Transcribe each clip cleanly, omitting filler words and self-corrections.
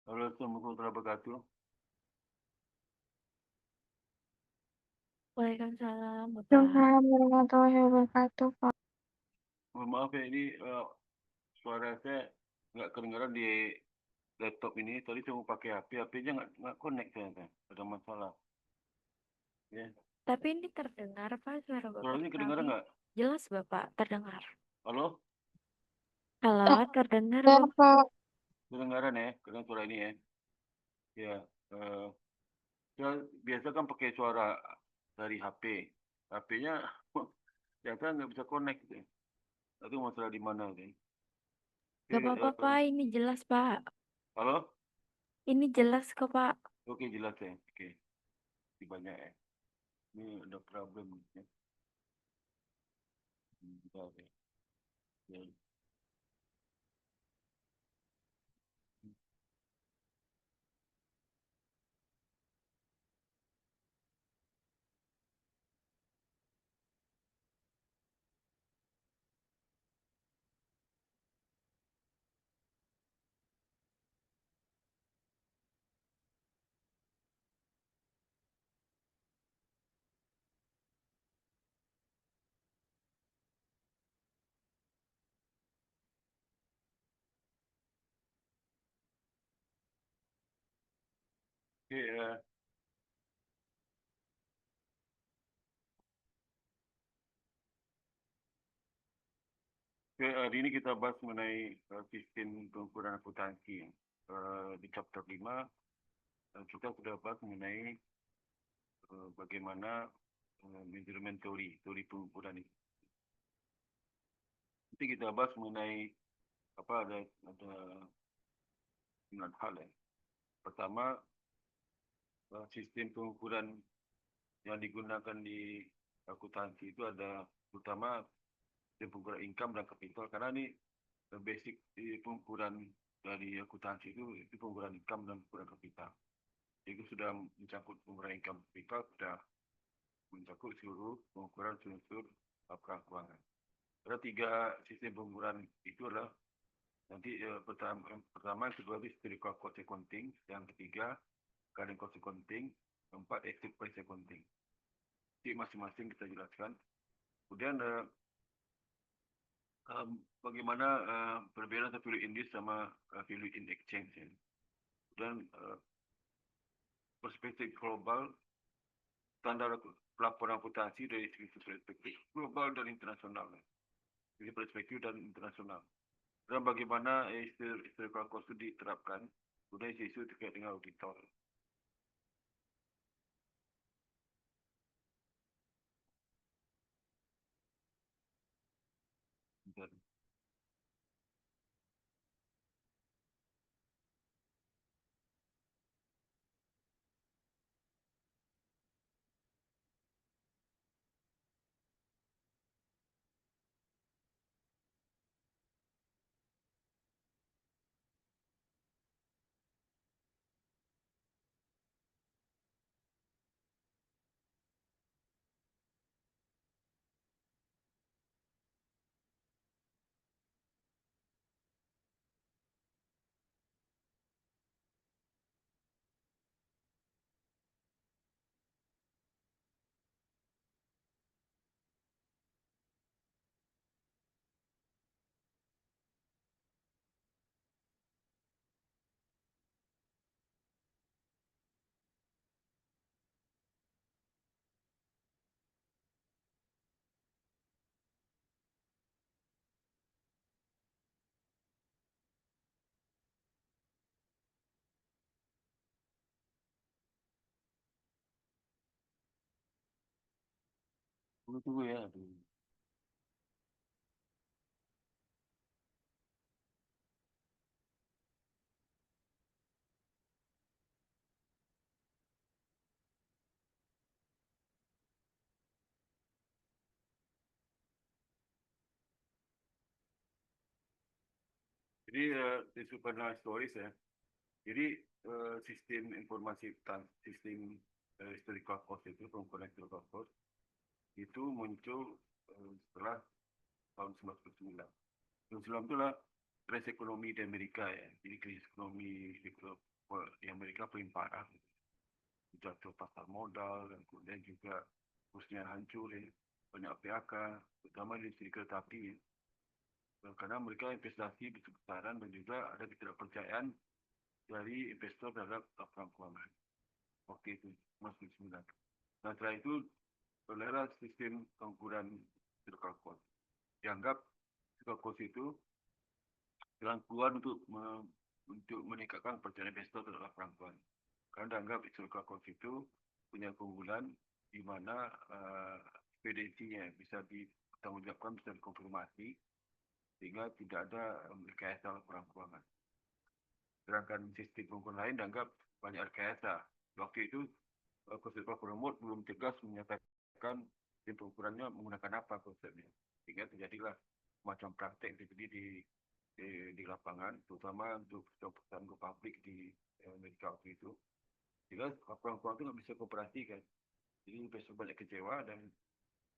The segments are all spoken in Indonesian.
Assalamualaikum warahmatullahi wabarakatuh. Waalaikumsalam, Bapak. Waalaikumsalam warahmatullahi wabarakatuh, Pak. Mohon maaf ya, ini suara saya nggak kedengaran di laptop ini. Tadi saya mau pakai HP, HP-nya nggak connect ternyata. Ada masalah. Ya. Tapi ini terdengar, Pak, suara Bapak Suaranya kedengaran kami. nggak? Jelas, Bapak, terdengar. Halo? Halo, terdengar, Ya, Bapak. Pak. Kedengaran ya? Kedengaran suara ini ya? Ya. eh, saya biasa kan pakai suara dari HP. HP-nya ternyata nggak bisa connect gitu. Itu masalah di mana gitu. Gak Oke, apa-apa, Pak. Ini jelas, Pak. halo? Ini jelas kok, Pak. Oke, jelas ya. Oke. Ini banyak ya. Ini ada problem ya. Bentar ya. Ya. Oke, oke, hari ini kita bahas mengenai sistem pengukuran akuntansi. Di chapter 5, kita sudah bahas mengenai bagaimana measurement teori pengukuran ini. Nanti kita bahas mengenai ada 9 hal ya. Pertama, sistem pengukuran yang digunakan di akuntansi itu ada terutama sistem pengukuran income dan capital, karena ini basic pengukuran dari akuntansi itu pengukuran income dan pengukuran kapital. Itu sudah mencakup pengukuran income capital, sudah mencakup seluruh pengukuran unsur laporan keuangan. Ada 3 sistem pengukuran itu adalah nanti pertama, yang kedua itu historical cost accounting, yang ketiga current cost accounting, keempat active price accounting. Jadi masing-masing kita jelaskan. Kemudian bagaimana perbedaan antara value in use sama value in exchange ya. Dan perspektif global, standar pelaporan akuntansi dari segi perspektif global dan internasional. Jadi perspektif dan internasional. Dan bagaimana historical cost itu diterapkan, kemudian isu terkait dengan auditor. Dan tunggu ya. Jadi disebut stories ya. Jadi sistem informasi sistem historical cost itu, pengukuran historical cost itu muncul setelah tahun 1999. Tahun 1999 itulah krisis ekonomi di Amerika ya. Jadi krisis ekonomi di Amerika paling parah, jatuh pasar modal dan kemudian juga khususnya hancur ya. Banyak PHK, terutama di industri kereta api ya. Karena mereka investasi besar-besaran dan juga ada ketidakpercayaan dari investor terhadap laporan keuangan. Waktu itu, masih 9. Nah, setelah itu, berlalu sistem pengukuran circle cost. Dianggap circle cost itu jalan keluar untuk meningkatkan percayaan investor terhadap laporan keuangan. Karena dianggap circle cost itu punya keunggulan di mana ekspedisinya bisa ditanggungjawabkan, bisa dikonfirmasi, sehingga tidak ada rekayasa laporan keuangan. Sedangkan sistem pengukuran lain dianggap banyak rekayasa. Waktu itu, Konservatif Promote belum tegas menyatakan sistem pengukurannya menggunakan apa konsepnya. Sehingga terjadilah macam praktek yang terjadi di lapangan, terutama untuk perusahaan go public di Amerika waktu itu. Sehingga laporan keuangan itu nggak bisa dioperasikan. Jadi investor banyak kecewa dan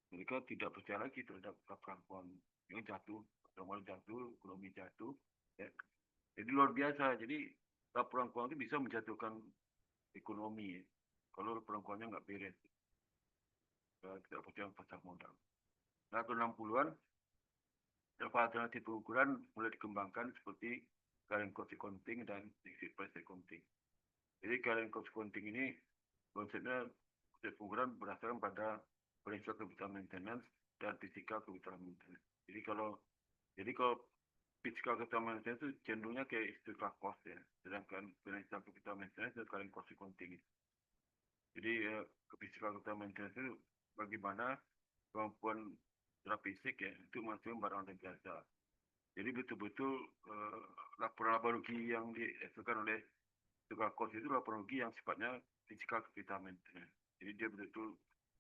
mereka tidak percaya lagi terhadap laporan keuangan yang jatuh, modal jatuh, ekonomi jatuh. Ya. Jadi luar biasa. Jadi laporan keuangan itu bisa menjatuhkan ekonomi ya. Kalau laporan keuangannya nggak beres. Tidak percaya pasar modal. Nah, tahun 60-an, alternatif pengukuran mulai dikembangkan seperti current cost accounting dan exit price accounting. Jadi current cost accounting ini konsepnya pengukuran berdasarkan pada financial capital maintenance dan physical capital maintenance. Jadi kalau physical capital maintenance itu cenderungnya kayak historical cost ya, sedangkan financial capital maintenance dan current cost accounting. Jadi physical capital maintenance itu bagaimana kemampuan secara fisik ya itu menghasilkan barang dan jasa. Jadi betul-betul laporan rugi yang dihasilkan oleh physical cost itu laporan rugi yang sifatnya physical capital maintenance. Jadi dia betul-betul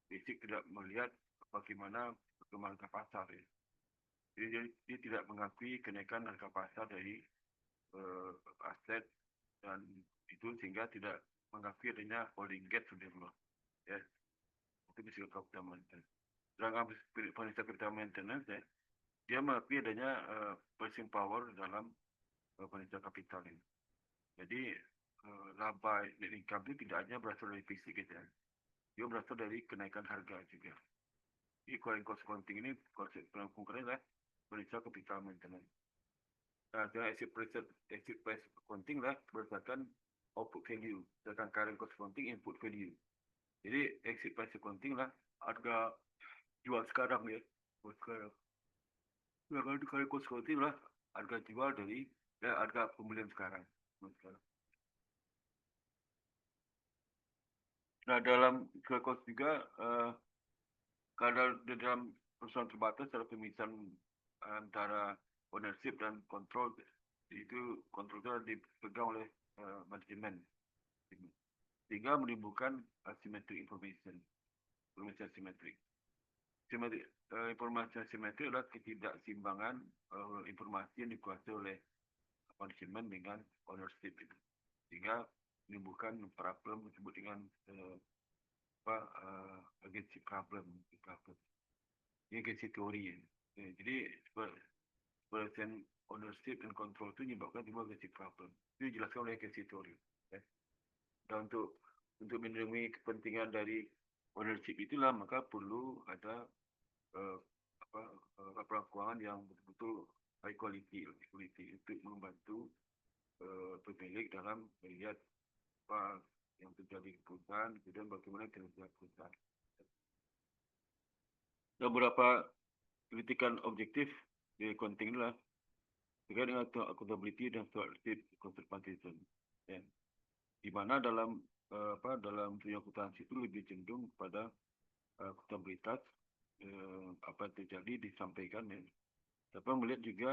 fisik tidak melihat bagaimana perkembangan harga pasar ya. Jadi dia tidak mengakui kenaikan harga pasar dari aset dan itu sehingga tidak mengakui adanya holding gap sudah loh. Ya, itu bisa capital maintenance. Sedangkan financial capital maintenance ya, dia mengakui adanya purchasing power dalam financial capital ini. Jadi laba net income itu tidak hanya berasal dari fisik gitu ya. Dia berasal dari kenaikan harga juga. Jadi current cost accounting ini konsep pengukuran adalah financial capital maintenance. Nah, dengan exit price accounting lah berdasarkan output value, sedangkan current cost accounting input value. Jadi exit price accounting lah harga jual sekarang ya, sekarang. Sedangkan current cost accounting lah harga jual dari harga pembelian sekarang. Nah, dalam current cost juga karena di dalam perusahaan terbatas ada pemisahan antara ownership dan kontrol, itu kontrol itu dipegang oleh manajemen sehingga menimbulkan asymmetric information asimetrik. Informasi asimetrik adalah ketidakseimbangan informasi yang dikuasai oleh manajemen dengan ownership itu, sehingga menimbulkan problem disebut dengan agency problem. Ini agency teori ya. Jadi persen ownership dan control itu menyebabkan timbul agency problem. Itu dijelaskan oleh agency teori. Ya. Dan untuk melindungi kepentingan dari ownership itulah maka perlu ada laporan keuangan yang betul-betul high quality untuk membantu pemilik dalam melihat apa yang terjadi di perusahaan, kemudian bagaimana kinerja perusahaan. Dan beberapa kritikan objektif di accounting adalah terkait dengan accountability dan stewardship conservatism. Ya. Di mana dalam dunia akuntansi itu lebih cenderung kepada akuntabilitas, apa yang terjadi disampaikan ya. Tapi melihat juga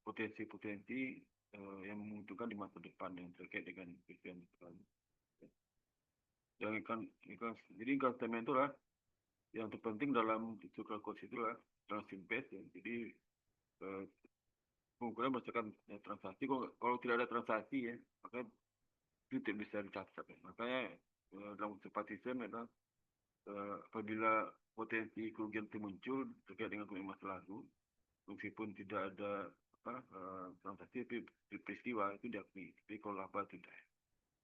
potensi-potensi yang menguntungkan di masa depan yang terkait dengan kehidupan depan. Jadi customer itu lah yang terpenting dalam circle cost itu lah transaksi ya. Jadi pengukuran berdasarkan transaksi. Kalau tidak ada transaksi ya, maka itu tidak bisa dicatat. Ya. Makanya dalam conservatism adalah apabila potensi kerugian itu muncul terkait dengan masa lalu, meskipun tidak ada transaksi peristiwa itu diakui, tapi kalau laba tidak.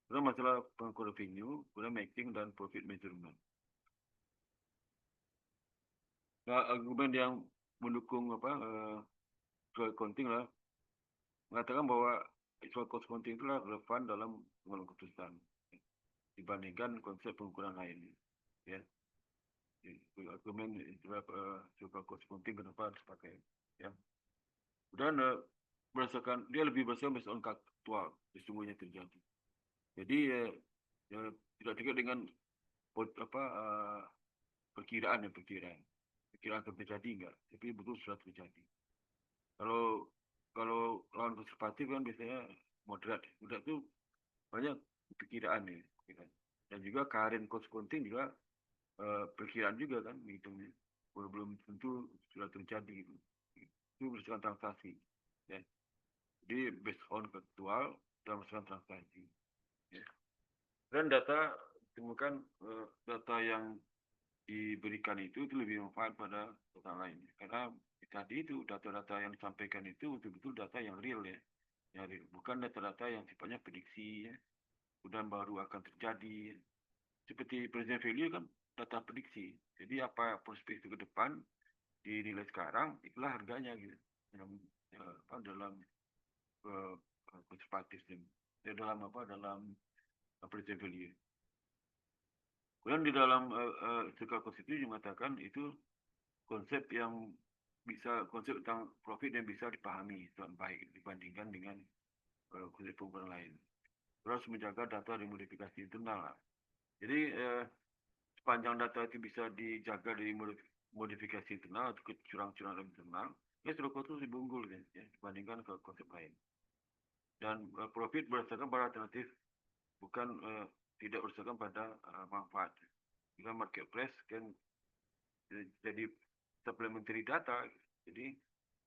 Kemudian masalah pengukur revenue, kemudian matching dan profit measurement. Nah, argumen yang mendukung soal accounting lah mengatakan bahwa soal cost accounting itulah relevan dalam pengambilan keputusan dibandingkan konsep pengukuran lain. Ya, argumen soal cost accounting kenapa harus pakai? Ya, dan berdasarkan dia lebih berdasarkan aktual sesungguhnya terjadi. Jadi tidak terkait dengan perkiraan akan terjadi enggak, tapi betul sudah terjadi. Kalau lawan konservatif kan biasanya moderat itu banyak perkiraan nih, dan juga current cost accounting juga perkiraan juga kan hitungnya belum tentu sudah terjadi gitu. Itu berdasarkan transaksi, ya. Jadi based on aktual dan berdasarkan transaksi, ya. Dan data ditemukan data yang diberikan itu lebih manfaat pada data lain, karena tadi itu data-data yang disampaikan itu betul-betul data yang real, ya, yang real. Bukan data-data yang sifatnya prediksi, ya, dan baru akan terjadi. Seperti present value kan data prediksi, jadi apa prospek itu ke depan dinilai sekarang, itulah harganya gitu dalam konservatif, dalam present value. Kemudian di dalam circle cost itu mengatakan itu konsep tentang profit yang bisa dipahami dengan baik dibandingkan dengan konsep pengukuran lain. Terus menjaga data dari modifikasi internal. Jadi sepanjang data itu bisa dijaga dari modifikasi internal atau kecurangan-kecurangan internal, ya circle cost itu lebih unggul, ya, dibandingkan ke konsep lain. Dan profit berdasarkan pada alternatif, bukan tidak berdasarkan pada manfaat. Jika market price kan jadi supplementary data, jadi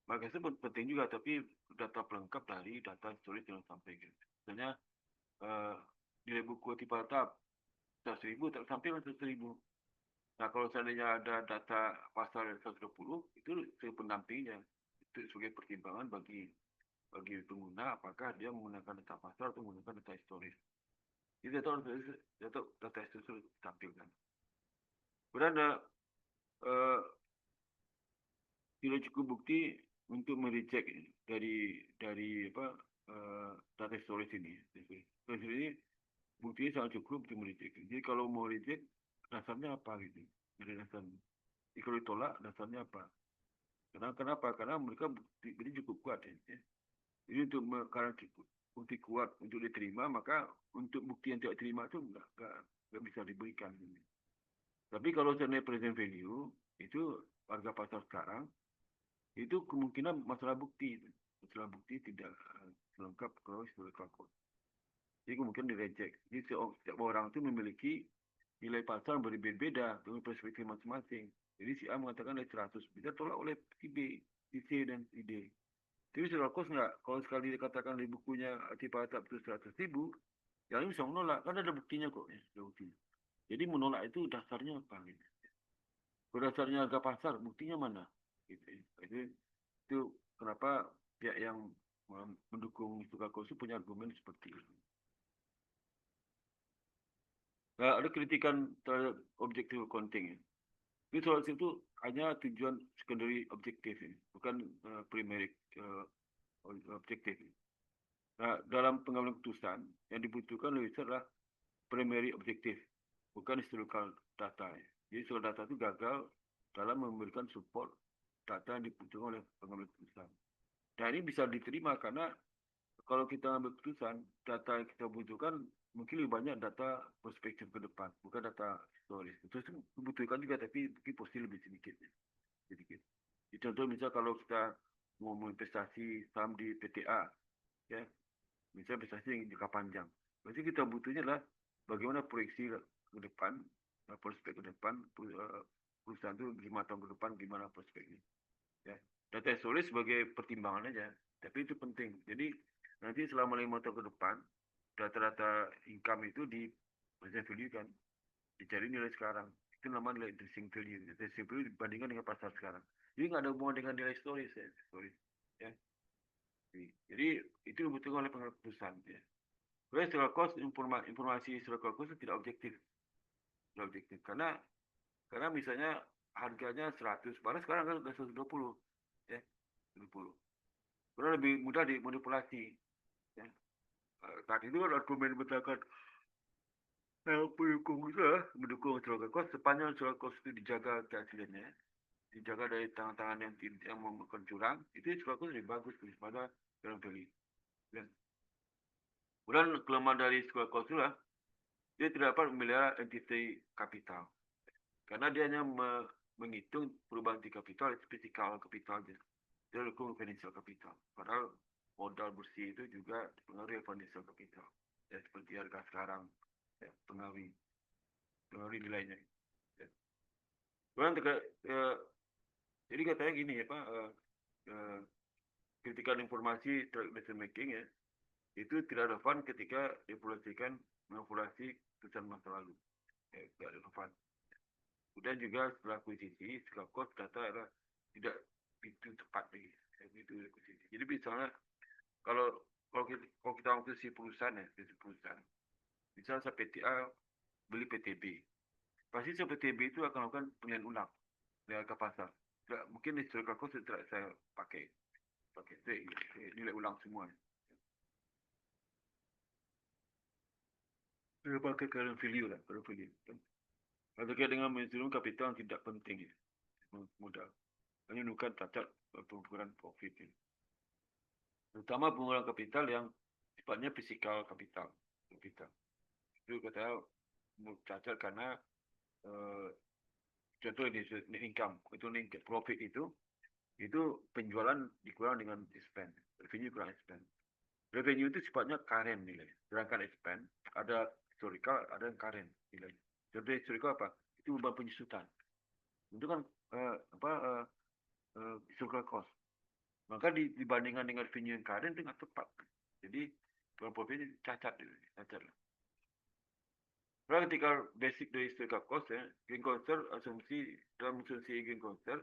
maka itu penting juga, tapi data pelengkap dari data historis yang disampaikan. Misalnya nilai buku tipe tetap 100.000 tak sampai 100.000. Nah, kalau seandainya ada data pasar 120, itu sebagai pendampingnya, itu sebagai pertimbangan bagi pengguna apakah dia menggunakan data pasar atau menggunakan data historis. Jadi data historis ditampilkan. Kemudian tidak cukup bukti untuk mereject dari data historis ini. Ini buktinya sangat cukup untuk mereject. Jadi kalau mau reject, dasarnya apa gitu? Dari dasarnya. Jadi kalau ditolak, dasarnya apa? Kenapa? Karena mereka bukti cukup kuat, ya. Jadi karena bukti kuat untuk diterima, maka untuk bukti yang tidak diterima itu nggak bisa diberikan. Tapi kalau seandainya present value itu harga pasar sekarang, itu kemungkinan masalah bukti tidak lengkap kalau historical cost. Jadi kemungkinan direject. Jadi setiap orang itu memiliki nilai pasar berbeda dengan perspektif masing-masing. Jadi si A mengatakan dari 100 bisa tolak oleh si B, si C dan si D. Tapi historical cost enggak. Kalau sekali dikatakan di bukunya tipe atap itu 100.000, yang ini bisa menolak, kan ada buktinya kok, ya, ada buktinya. Jadi menolak itu dasarnya apa gitu. Berdasarnya harga pasar, buktinya mana? Gitu. Itu kenapa pihak yang mendukung historical cost itu punya argumen seperti itu. Nah, ada kritikan terhadap objektif accounting. Ini soal itu hanya tujuan secondary objektif, bukan primary objektif. Nah, dalam pengambilan keputusan yang dibutuhkan lebih adalah primary objektif, bukan historical data. Jadi historical data itu gagal dalam memberikan support data yang dibutuhkan oleh pengambil keputusan. Nah, ini bisa diterima karena kalau kita ambil keputusan, data yang kita butuhkan mungkin lebih banyak data perspektif ke depan, bukan data historis. Itu dibutuhkan juga, tapi mungkin pasti lebih sedikit. Jadi, contoh misal kalau kita mau investasi saham di PTA, ya, misalnya investasi yang jangka panjang, berarti kita butuhnya adalah bagaimana proyeksi ke depan, prospek ke depan, perusahaan itu 5 tahun ke depan gimana prospeknya. Ya. Data historis sebagai pertimbangan aja, tapi itu penting. Jadi nanti selama 5 tahun ke depan, data-data income itu di present value kan, dicari nilai sekarang. Itu namanya nilai intrinsic value. Intrinsic value dibandingkan dengan pasar sekarang. Jadi nggak ada hubungan dengan nilai historis, ya. Historis, ya. Jadi itu dibutuhkan oleh perusahaan. Ya. Sebenarnya historical cost, informasi historical cost itu tidak objektif. Tidak objektif. Karena misalnya harganya 100, padahal sekarang kan sudah 120. Ya, 120. Karena lebih mudah dimanipulasi. Ya. Saat itu kan argumen betul mendukung historical cost sepanjang historical cost itu dijaga keasliannya, dijaga dari tangan-tangan yang melakukan curang, itu historical cost lebih bagus daripada dalam beli. Dan kemudian kelemahan dari historical cost itulah dia tidak dapat memelihara entity kapital karena dia hanya menghitung perubahan di kapital, physical kapital dia dukung financial capital. Padahal modal bersih itu juga dipengaruhi financial capital. Ya, seperti harga sekarang, ya, pengaruhi nilainya. Ya. Jadi katanya gini ya Pak, kritikan informasi decision making ya, itu tidak relevan ketika diaplikasikan manipulasi keputusan masa lalu. Ya, tidak relevan. Kemudian juga setelah akuisisi, setelah cost data adalah tidak itu tepat lagi. Itu akuisisi. Jadi misalnya kalau kita akuisisi perusahaan ya, perusahaan. Misalnya PTA beli PTB. Pasti PTB itu akan melakukan penilaian ulang dari harga pasar. Tidak, mungkin historical cost tidak saya pakai nilai ulang semua. Saya pakai current value lah, current value. Kalau terkait dengan instrumen kapital yang tidak penting ya, modal. Hanya bukan cacat pengukuran profit ya. Terutama pengukuran kapital yang sifatnya fisikal kapital. Itu kata cacat karena contoh ini net income, itu net profit itu penjualan dikurang dengan expense, revenue kurang expense. Revenue itu sifatnya current nilai, sedangkan expense ada historical, ada yang current nilai. Contoh historical apa? Itu beban penyusutan. Itu kan historical cost. Maka dibandingkan dengan revenue yang current itu nggak tepat. Jadi profit ini cacat. Karena ketika basic dari historical cost ya, gain concern dalam asumsi gain concern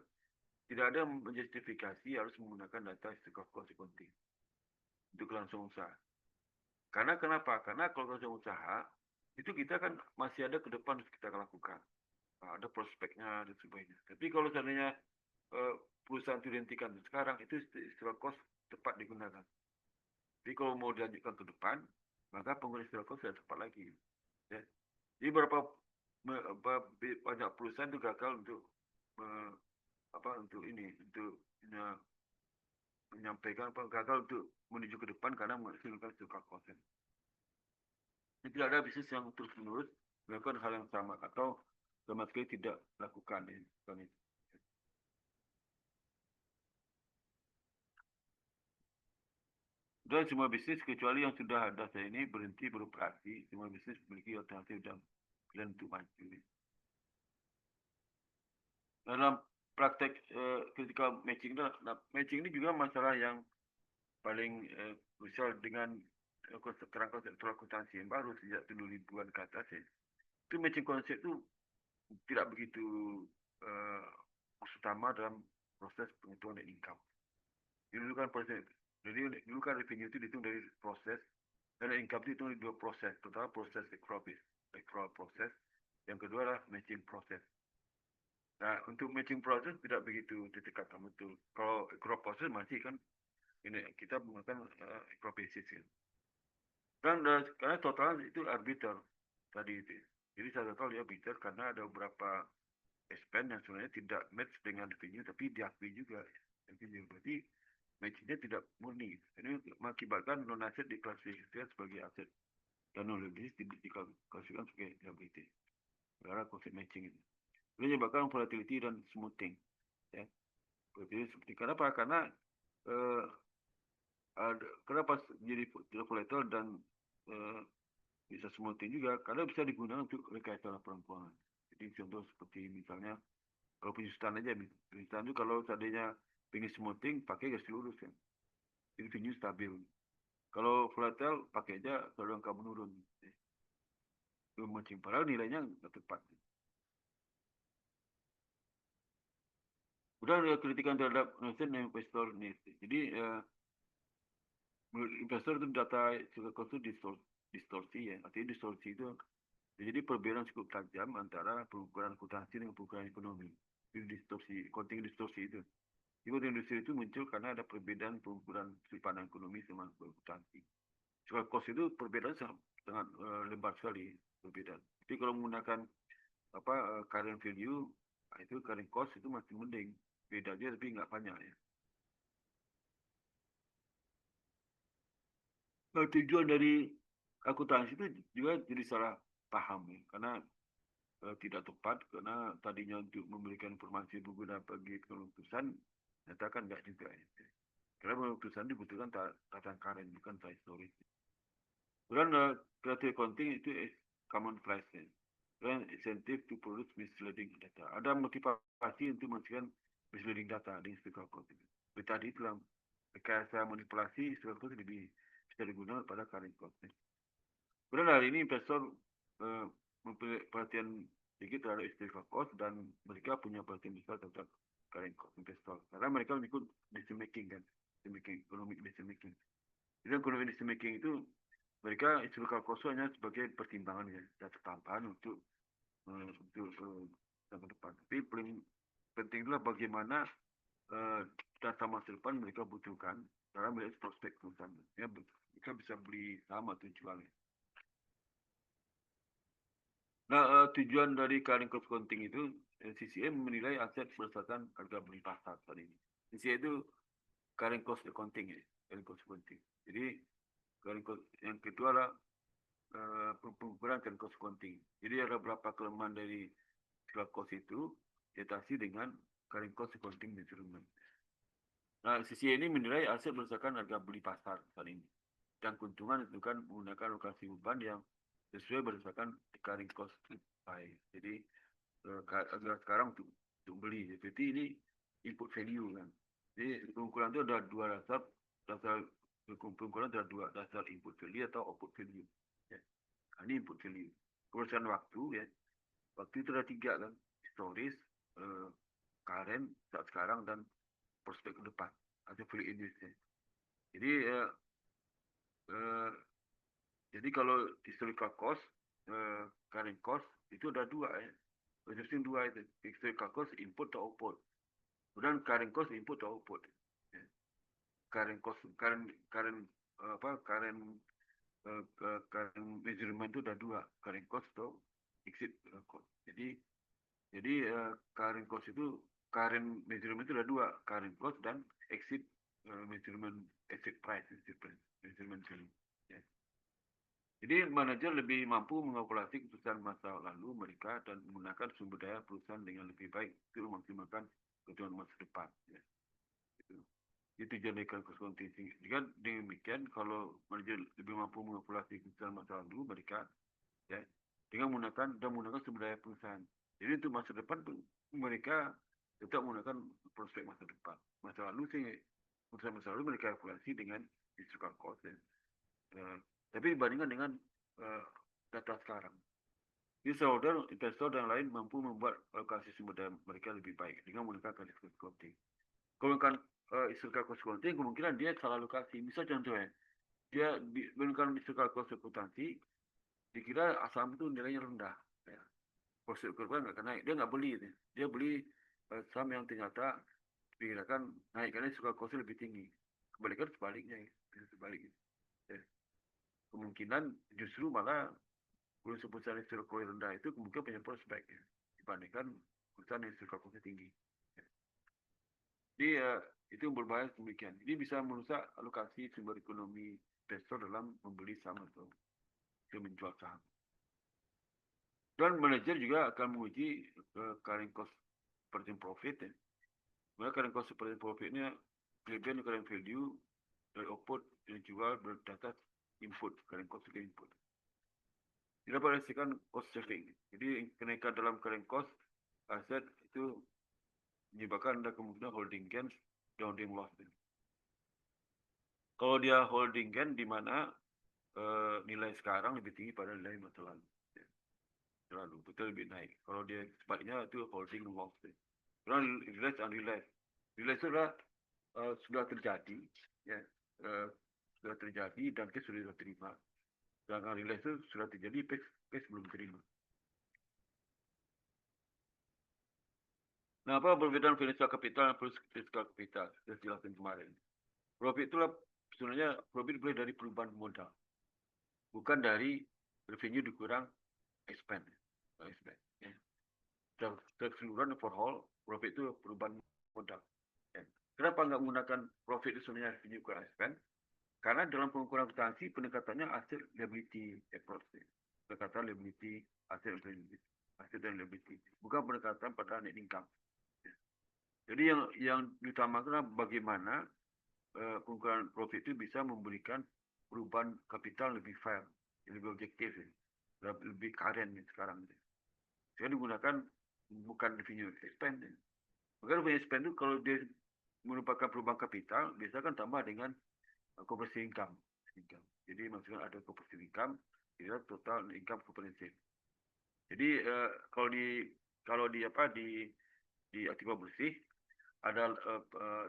tidak ada menjustifikasi harus menggunakan data historical cost accounting untuk langsung usaha. Karena kenapa? Karena kalau langsung usaha itu kita kan masih ada ke depan harus kita lakukan. Ada prospeknya dan sebagainya. Tapi kalau seandainya perusahaan itu dihentikan sekarang, itu historical cost tepat digunakan. Jadi kalau mau dilanjutkan ke depan, maka penggunaan historical cost tidak tepat lagi. Ya. Jadi banyak perusahaan itu gagal untuk menyampaikan gagal untuk menuju ke depan karena menghasilkan historical cost. Tidak ada bisnis yang terus menerus melakukan hal yang sama atau sama sekali tidak lakukan ya. Dan semua bisnis kecuali yang sudah ada saya ini berhenti beroperasi, semua bisnis memiliki alternatif dan pilihan untuk maju. Dalam praktek critical matching ini juga masalah yang paling krusial dengan kerangka akuntansi yang baru sejak 2000-an ke atas ya. Itu matching konsep itu tidak begitu utama dalam proses penghitungan net income. Dulu kan revenue itu dihitung dari proses dan income itu dihitung dari dua proses, terutama proses accrual proses, yang kedua adalah matching proses. Nah, untuk matching proses tidak begitu ditekatkan betul. Kalau accrual proses masih kan ini kita menggunakan accrual basis kan. Karena total itu arbiter tadi itu. Jadi secara total dia arbiter karena ada beberapa expense yang sebenarnya tidak match dengan revenue tapi diakui juga. Berarti matchingnya tidak murni. Ini mengakibatkan non aset diklasifikasikan sebagai aset dan non liability diklasifikasikan sebagai liability. Karena konsep matching itu. Ini menyebabkan volatility dan smoothing. Ya. Seperti kenapa? Karena kenapa jadi volatile dan bisa smoothing juga? Karena bisa digunakan untuk rekayasa laporan keuangan. Jadi contoh seperti misalnya kalau penyusutan aja, penyusutan itu kalau seandainya pengen smoothing pakai garis lurus kan. Jadi revenue stabil. Kalau volatile pakai aja kalau angka menurun. Itu matching. Padahal nilainya nggak tepat. Udah ada kritikan terhadap investor nih. Jadi menurut investor itu data suku cost itu distorsi ya. Artinya distorsi itu jadi perbedaan cukup tajam antara pengukuran akuntansi dengan pengukuran ekonomi. Itu distorsi, konteks distorsi itu. Di konteks distorsi itu muncul karena ada perbedaan pengukuran sudut pandang ekonomi sama akuntansi. Soal cost itu perbedaan sangat lebar sekali perbedaan. Tapi kalau menggunakan current value, itu current cost itu masih mending. Beda aja tapi nggak banyak ya. Nah, tujuan dari akuntansi itu juga jadi salah paham ya. Karena tidak tepat karena tadinya untuk memberikan informasi berguna bagi keputusan, nyatakan nggak juga. Ya. Karena keputusan dibutuhkan tata karen, bukan tata historis. Kemudian creative accounting itu common price. Ya. Dan insentif to produce misleading data. Ada motivasi untuk menghasilkan misleading data di historical accounting. Seperti tadi dalam rekayasa manipulasi historical accounting lebih bisa digunakan pada current accounting. Kemudian hari ini investor mempunyai perhatian sedikit terhadap historical cost dan mereka punya perhatian besar terhadap current cost investor. Karena mereka mengikut decision making kan, decision making, economic decision making. Jadi economic decision making itu mereka historical cost hanya sebagai pertimbangan ya, data tambahan untuk ke depan. Tapi paling penting adalah bagaimana data masa depan mereka butuhkan karena melihat prospek perusahaan. Ya, mereka bisa beli saham atau jualnya. Nah, tujuan dari current cost accounting itu, CCM menilai aset berdasarkan harga beli pasar tadi ini. CCM itu current cost accounting ya, current cost accounting. Jadi current cost yang kedua adalah pengukuran current cost accounting. Jadi ada beberapa kelemahan dari cost itu diatasi dengan current cost accounting measurement. Nah, CCM ini menilai aset berdasarkan harga beli pasar tadi ini. Dan keuntungan itu kan menggunakan lokasi beban yang sesuai berdasarkan current cost baik. Jadi sekarang untuk beli. Jadi ini input value kan. Jadi pengukuran itu ada dua dasar pengukuran ada dua dasar input value atau output value. Ya. Ini input value. Perusahaan waktu ya. Waktu itu ada tiga kan. Historis, current saat sekarang dan prospek ke depan atau value industry. Jadi jadi kalau historical cost, current cost itu ada dua ya. Existing dua itu, historical cost input atau output. Kemudian current cost input atau output. Ya. Current cost, current measurement itu ada dua, current cost atau exit cost. Jadi current cost itu current measurement itu ada dua, current cost dan exit measurement, exit price, measurement value. Ya. Jadi manajer lebih mampu mengoperasi keputusan masa lalu mereka dan menggunakan sumber daya perusahaan dengan lebih baik untuk memaksimalkan kebutuhan masa depan. Ya. Itu tujuan dari cost accounting. Dengan demikian, kalau manajer lebih mampu mengoperasi keputusan masa lalu mereka, ya, dengan menggunakan sumber daya perusahaan. Jadi untuk masa depan mereka tetap menggunakan prospek masa depan. Masa lalu sih perusahaan masa lalu mereka kalkulasi dengan historical cost. Ya. Tapi dibandingkan dengan data sekarang, jadi saudara, investor dan lain mampu membuat alokasi sumber daya mereka lebih baik dengan menggunakan cost accounting. Kalau menggunakan historical cost accounting, kemungkinan dia salah alokasi. Misal contohnya, dia menggunakan historical cost accounting, dikira saham itu nilainya rendah. Ya. Prospek korban nggak naik, dia nggak beli. Dia beli saham yang ternyata dikirakan naik karena historical cost lebih tinggi. Kebalikan sebaliknya, bisa sebaliknya. Ya. Kemungkinan justru malah perusahaan historical rendah itu kemungkinan punya prospek ya, dibandingkan perusahaan historical tinggi. Ya. Jadi itu yang berbahaya demikian. Ini bisa merusak alokasi sumber ekonomi investor dalam membeli saham atau menjual saham. Dan manajer juga akan menguji current cost operating profit ya. Maka current cost operating profitnya kelebihan current value dari output yang dijual berdasarkan input, current cost input. Tidak berdasarkan cost saving. Jadi kenaikan dalam current cost aset itu menyebabkan ada kemungkinan holding gains dan holding loss. Kalau dia holding gain di mana nilai sekarang lebih tinggi pada nilai masa lalu. Ya. Lalu betul lebih naik. Kalau dia sebaliknya itu holding loss. Karena realized unrealized. Realized itu adalah sudah terjadi. Ya. sudah terjadi dan cash sudah terima. Sedangkan realize itu sudah terjadi, cash belum terima. Nah, apa perbedaan financial capital dan physical capital? Sudah jelaskan kemarin. Profit itulah sebenarnya profit boleh dari perubahan modal, bukan dari revenue dikurang expand. Ya. Keseluruhan overall profit itu perubahan modal. Ya. Kenapa nggak menggunakan profit itu sebenarnya revenue kurang expand? Karena dalam pengukuran akuntansi pendekatannya asset liability approach. Pendekatan liability, asset dan liability, bukan pendekatan pada net income. Jadi yang diutamakan adalah bagaimana pengukuran profit itu bisa memberikan perubahan kapital lebih fair, lebih objektif, lebih current sekarang. Saya digunakan bukan revenue expand. Maka revenue expand itu kalau dia merupakan perubahan kapital, biasa kan tambah dengan comprehensive income. Jadi maksudnya ada comprehensive income, tidak total income comprehensive. Jadi kalau di aktiva bersih ada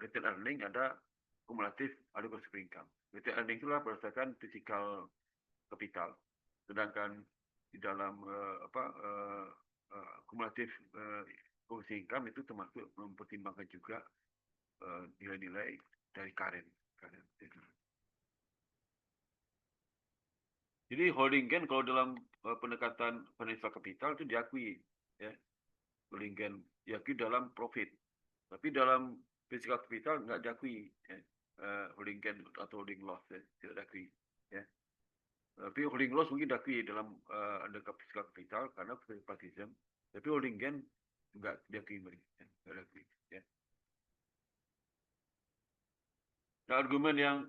retail earning, ada kumulatif, ada comprehensive income. Retail earning itulah berdasarkan physical capital. Sedangkan di dalam kumulatif comprehensive income itu termasuk mempertimbangkan juga nilai-nilai dari current. Jadi holding gain kalau dalam pendekatan financial capital itu diakui, ya, holding gain diakui dalam profit, tapi dalam physical capital nggak diakui, ya. Holding gain atau holding loss, ya, tidak diakui, ya. Tapi holding loss mungkin diakui dalam ada physical capital karena participation, tapi holding gain nggak diakui, ya, nggak diakui, ya. Nah, argumen yang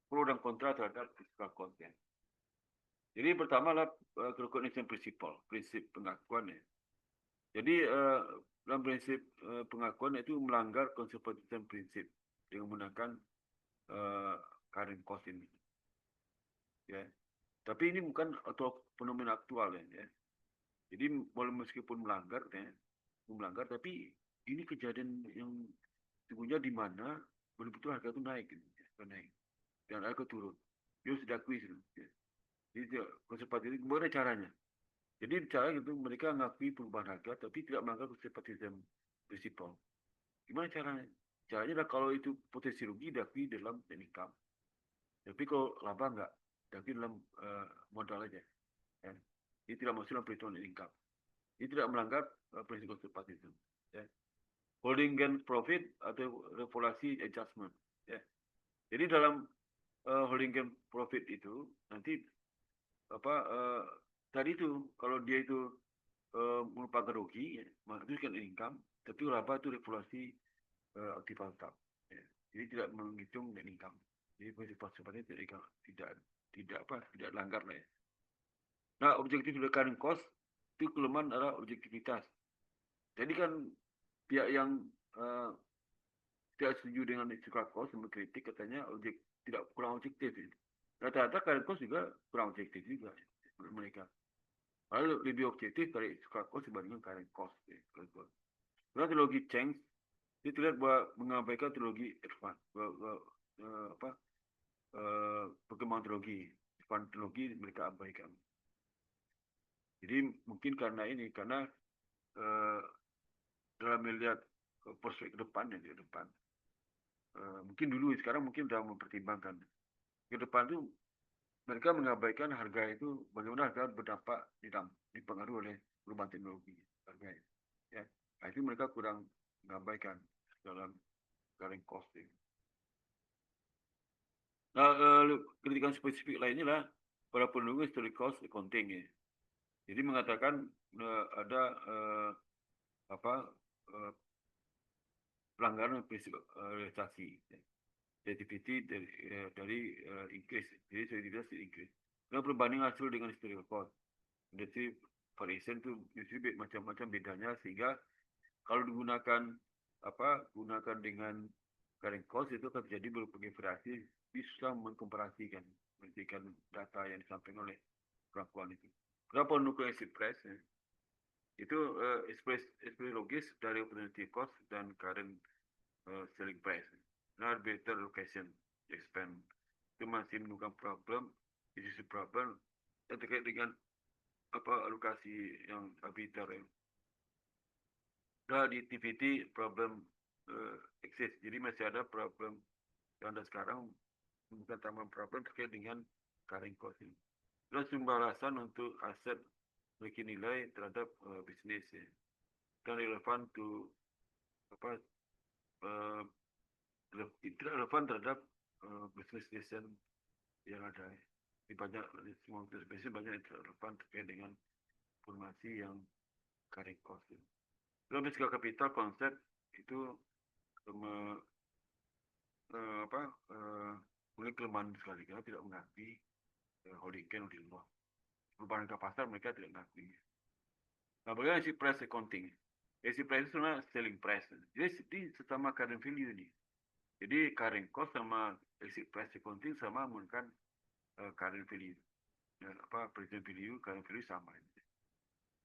pro dan kontra terhadap physical cost, ya. Jadi pertama adalah recognition principle, prinsip pengakuan, ya. Jadi dalam prinsip pengakuan itu melanggar conservatism prinsip dengan menggunakan current cost ini, ya. Tapi ini bukan atau fenomena aktual, ya. Jadi meskipun melanggar, ya, tapi ini kejadian yang sesungguhnya di mana betul-betul harga itu naik, ya, naik dan harga turun. Dia sudah akui, ya. Jadi konservatif itu gimana caranya? Jadi cara itu mereka ngakui perubahan harga tapi tidak melanggar conservatism principle. Gimana caranya? Caranya adalah kalau itu potensi rugi diakui dalam net income. Tapi kalau laba enggak, diakui dalam modal aja. Ya. Ini tidak masuk dalam perhitungan net income. Ini tidak melanggar prinsip conservatism. Ya. Holding gain profit atau revaluasi adjustment. Ya. Jadi dalam holding gain profit itu nanti tadi itu kalau dia itu merupakan rugi, ya, itu kan income, tapi laba itu revaluasi aktiva tetap, ya. Jadi tidak menghitung net income. Jadi prinsip seperti tidak langgar lah, ya. Nah, objektif dari current cost itu kelemahan adalah objektivitas. Jadi kan pihak yang tidak setuju dengan current cost mengkritik katanya kurang objektif. Ya. Rata-rata current cost juga kurang objektif juga, ya, mereka. Lalu lebih objektif dari current cost dibandingkan current cost. Ya. Karena teologi change itu terlihat bahwa mengabaikan teologi advance, perkembangan teologi, advance teologi mereka abaikan. Jadi mungkin karena dalam melihat prospek ke depan, ya, di depan. Mungkin dulu, sekarang mungkin sudah mempertimbangkan ke depan itu mereka mengabaikan harga itu, bagaimana harga berdampak dipengaruhi oleh perubahan teknologi harga, ya. Nah, itu mereka kurang mengabaikan dalam current cost. Ya. Nah, kritikan spesifik lainnya lah pada pendukung historic cost accounting, ya. Jadi mengatakan ada pelanggaran prinsip realisasi, ya. Sensitivity dari increase, jadi sensitivitas increase. Nah, perbandingan hasil dengan historical cost, jadi variation itu macam-macam bedanya, sehingga kalau digunakan gunakan dengan current cost itu akan terjadi berbagai variasi, bisa mengkomparasikan data yang disampaikan oleh pengakuan itu. Kenapa nuclear exit price, ya? Itu ekspresi logis dari opportunity cost dan current selling price. Nah, better location expand itu masih menemukan problem, isu problem yang terkait dengan alokasi yang arbitrary. Nah, di TVT problem exist. Jadi masih ada problem yang ada sekarang, bukan tambahan problem terkait dengan carrying cost ini. Terus pembalasan untuk aset memiliki nilai terhadap bisnis ya. Dan relevan to tidak relevan terhadap business decision yang ada. Di banyak semua bisnis banyak yang tidak relevan terkait dengan informasi yang carrying cost. Dalam risiko kapital konsep itu punya kelemahan sekali karena tidak mengakui holding gain di luar. Perubahan ke pasar mereka tidak mengakui. Nah, bagaimana exit price accounting? Exit price itu sebenarnya selling price. Jadi sama current value ini. Jadi carrying cost sama exit price accounting sama menggunakan current value. Present value, current value sama.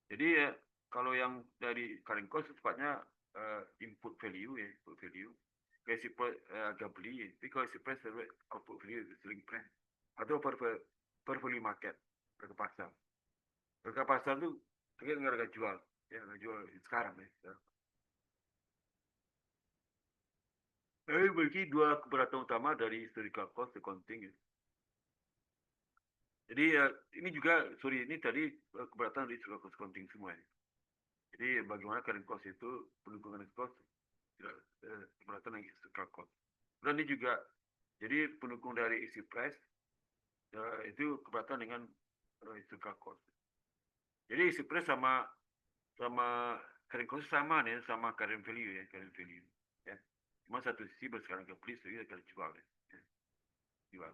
Jadi kalau yang dari carrying cost sepatutnya input value ya, input value. Exit price agak beli, tapi kalau exit price output value selling price atau per value market, harga pasar. Harga pasar itu terkait dengan harga jual, ya harga jual sekarang ya. Tapi bagi dua keberatan utama dari historical cost accounting ya. Jadi ini juga, ini tadi keberatan dari historical cost accounting semua ya. Jadi bagaimana current cost itu pendukung cost tidak keberatan dari historical cost. Dan ini juga, jadi pendukung dari issue price itu keberatan dengan historical cost. Jadi issue price sama current cost sama nih, sama current value ya, current value. Ya. Cuma satu sisi bersekarang ke beli, satu sisi jual ya. Jual.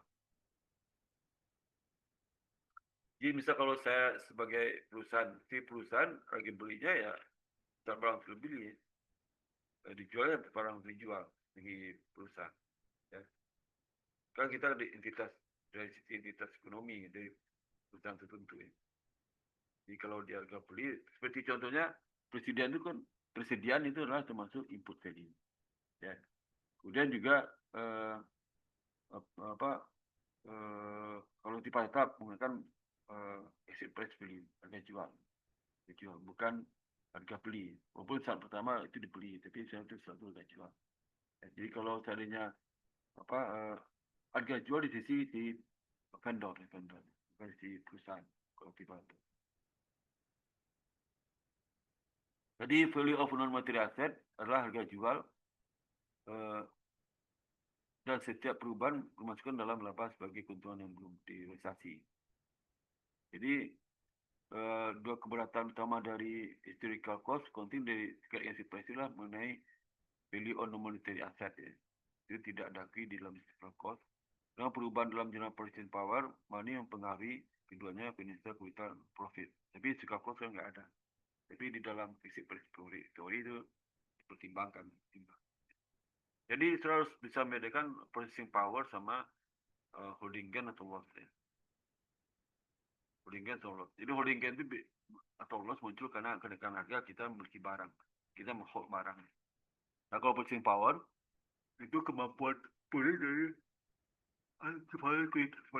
Jadi misal kalau saya sebagai perusahaan lagi belinya ya barang terbeli ya. Dijualnya barang dijual bagi perusahaan. Ya. Kan kita di dari sisi entitas ekonomi dari perusahaan tertentu ya. Jadi kalau di harga beli, seperti contohnya persediaan itu adalah termasuk input value. Ya. Kemudian juga kalau di pasar menggunakan exit price value, harga jual, bukan harga beli. Walaupun saat pertama itu dibeli, tapi saya itu satu harga jual. Ya, jadi kalau seandainya harga jual di sisi si vendor, bukan si perusahaan kalau di pasar. Jadi value of non-material asset adalah harga jual dan setiap perubahan dimasukkan dalam laba sebagai keuntungan yang belum direalisasi. Jadi dua keberatan utama dari historical cost accounting dari exit price adalah mengenai value on non-monetary asset ya. Itu tidak diakui di dalam historical cost. Dengan perubahan dalam general purchasing power, mana yang mempengaruhi keduanya financial capital profit. Tapi historical cost kan nggak ada. Tapi di dalam exit price teori itu dipertimbangkan. Jadi harus bisa membedakan purchasing power sama holding gain atau loss ya. Holding gain atau loss. Jadi holding gain itu atau loss muncul karena kenaikan harga kita memiliki barang. Kita meng-hold barang. Nah kalau purchasing power itu kemampuan boleh dari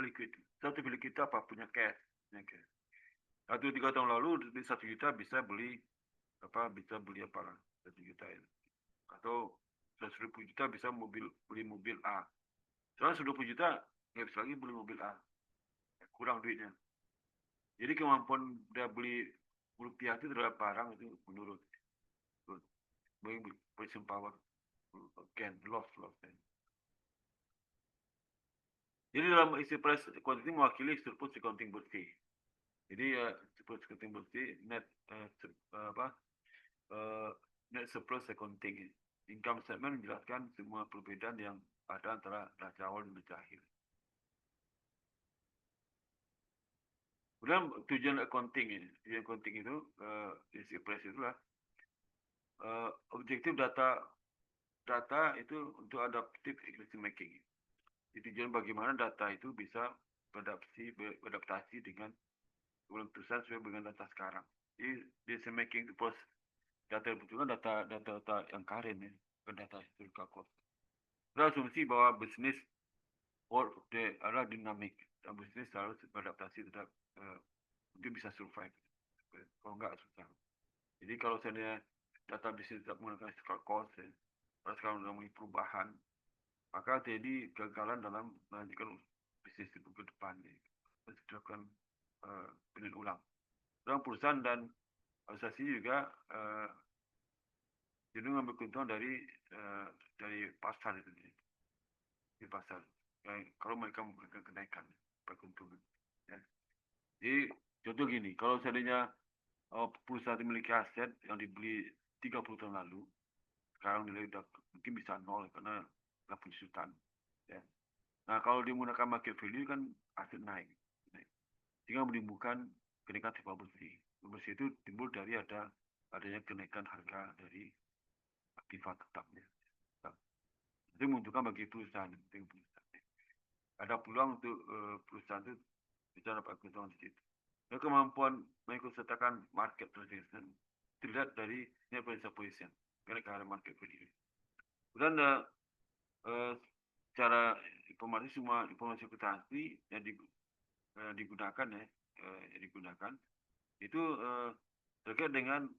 liquid. Satu milik kita apa punya cash. Atau 3 tahun lalu di 1 juta bisa beli apa 1 juta ini. Atau 110 juta bisa beli mobil A. Soalnya 120 juta nggak bisa lagi beli mobil A. Kurang duitnya. Jadi kemampuan dia beli rupiah itu terhadap barang itu menurut purchasing power gain loss. Jadi dalam isi price quantity mewakili surplus accounting bersih. Jadi surplus accounting bersih net surplus accounting income statement menjelaskan semua perbedaan yang ada antara neraca awal dan neraca akhir. Kemudian tujuan accounting itu isi price itulah objektif data itu untuk adaptive decision making. Jadi tujuan bagaimana data itu bisa beradaptasi dengan keputusan sesuai dengan data sekarang. Jadi decision making itu proses data yang dibutuhkan data yang current ya, bukan data historical cost. Kita asumsi bahwa bisnis dia adalah dinamik dan bisnis harus beradaptasi terhadap mungkin bisa survive. Kalau enggak susah. Jadi kalau seandainya data bisnis tidak menggunakan historical cost, pada sekarang sudah mulai perubahan, maka jadi kegagalan dalam melanjutkan bisnis itu ke depan. Harus dilakukan penelitian ulang. Dalam perusahaan dan organisasi juga jadi mengambil keuntungan dari pasar itu sendiri. Di pasar. Kalau mereka memberikan kenaikan keuntungan. Ya. Jadi contoh gini, kalau seandainya perusahaan memiliki aset yang dibeli 30 tahun lalu, sekarang nilai udah mungkin bisa nol karena nggak penyusutan. Ya. Nah kalau dia menggunakan market value kan aset naik. Sehingga menimbulkan kenaikan timbal bersih. Bersih itu timbul dari adanya kenaikan harga dari aktiva tetapnya. Itu menentukan bagi perusahaan. Ada peluang untuk perusahaan itu bisa dapat keuntungan di situ. Dan kemampuan mengikutsertakan market transaction terlihat dari net financial position, karena ada market value. Dan secara informasi semua informasi akuntansi yang digunakan itu terkait dengan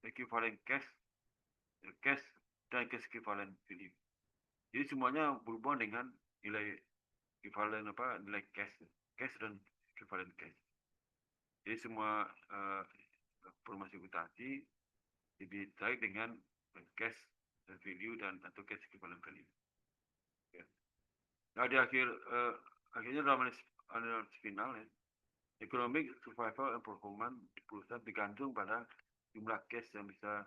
equivalent cash dan cash equivalent value. Jadi semuanya berhubungan dengan nilai equivalent nilai cash dan equivalent cash. Jadi semua informasi akuntansi ditarik dengan cash value dan atau cash equivalent value. Ya. Nah di akhirnya dalam analisis final ya, economic survival and performance di perusahaan tergantung pada jumlah cash yang bisa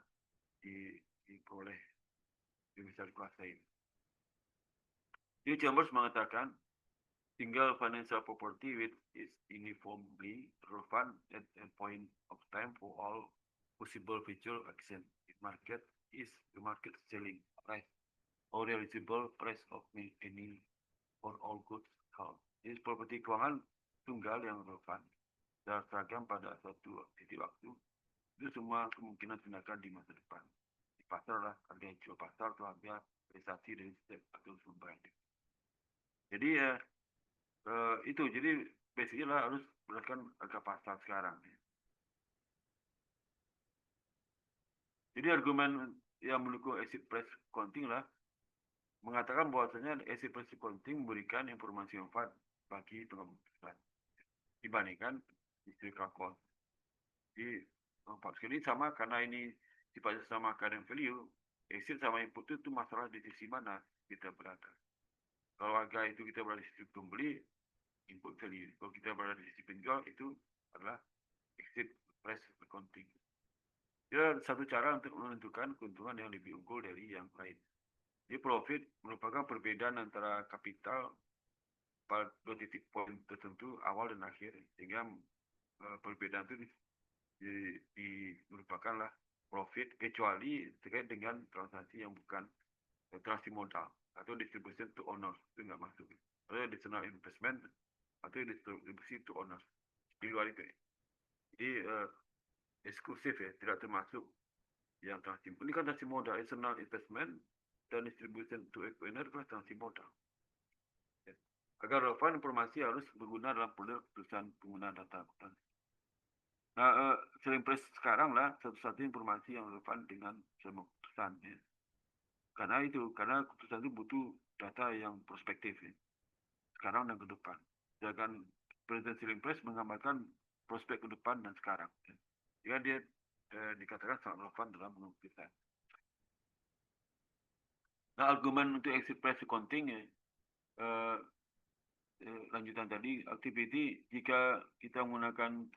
diperoleh, yang bisa dikuasai. Jadi Chambers mengatakan single financial property which is uniformly relevant at a point of time for all possible future action in market is the market selling price or realizable price of any for all goods held. Jadi properti keuangan tunggal yang relevan dan seragam pada suatu titik waktu itu semua kemungkinan tindakan di masa depan. Di pasar lah harga jual pasar atau harga realisasi dari setiap atau sumber. Jadi itu jadi basicnya lah harus berdasarkan harga pasar sekarang. Jadi argumen yang mendukung exit price accounting lah mengatakan bahwasanya exit price accounting memberikan informasi yang valid bagi pengambilan dibandingkan historical cost. Jadi ini sama karena ini sifatnya sama current value, exit sama input itu masalah di sisi mana kita berada. Kalau harga itu kita berada di sisi pembeli, input value. Kalau kita berada di sisi penjual, itu adalah exit price accounting. Jadi satu cara untuk menentukan keuntungan yang lebih unggul dari yang lain. Jadi profit merupakan perbedaan antara kapital pada dua titik poin tertentu awal dan akhir, sehingga perbedaan itu merupakanlah profit kecuali terkait dengan transaksi yang bukan transaksi modal atau distribution to owners, itu nggak masuk. Atau additional investment atau distribusi to owners di luar itu. Jadi eksklusif ya, tidak termasuk yang transaksi. Ini kan transaksi modal, additional investment dan distribution to owner adalah transaksi modal. Ya. Agar relevan informasi harus berguna dalam perusahaan penggunaan data akuntansi. Nah, selling price sekarang lah satu-satunya informasi yang relevan dengan semua keputusan. Ya. Karena keputusan itu butuh data yang prospektif ya. Sekarang dan ke depan. Sedangkan present selling price menggambarkan prospek ke depan dan sekarang. Ya. Jika dia dikatakan sangat relevan dalam menentukan. Nah, argumen untuk exit price accounting ya, lanjutan tadi, activity jika kita menggunakan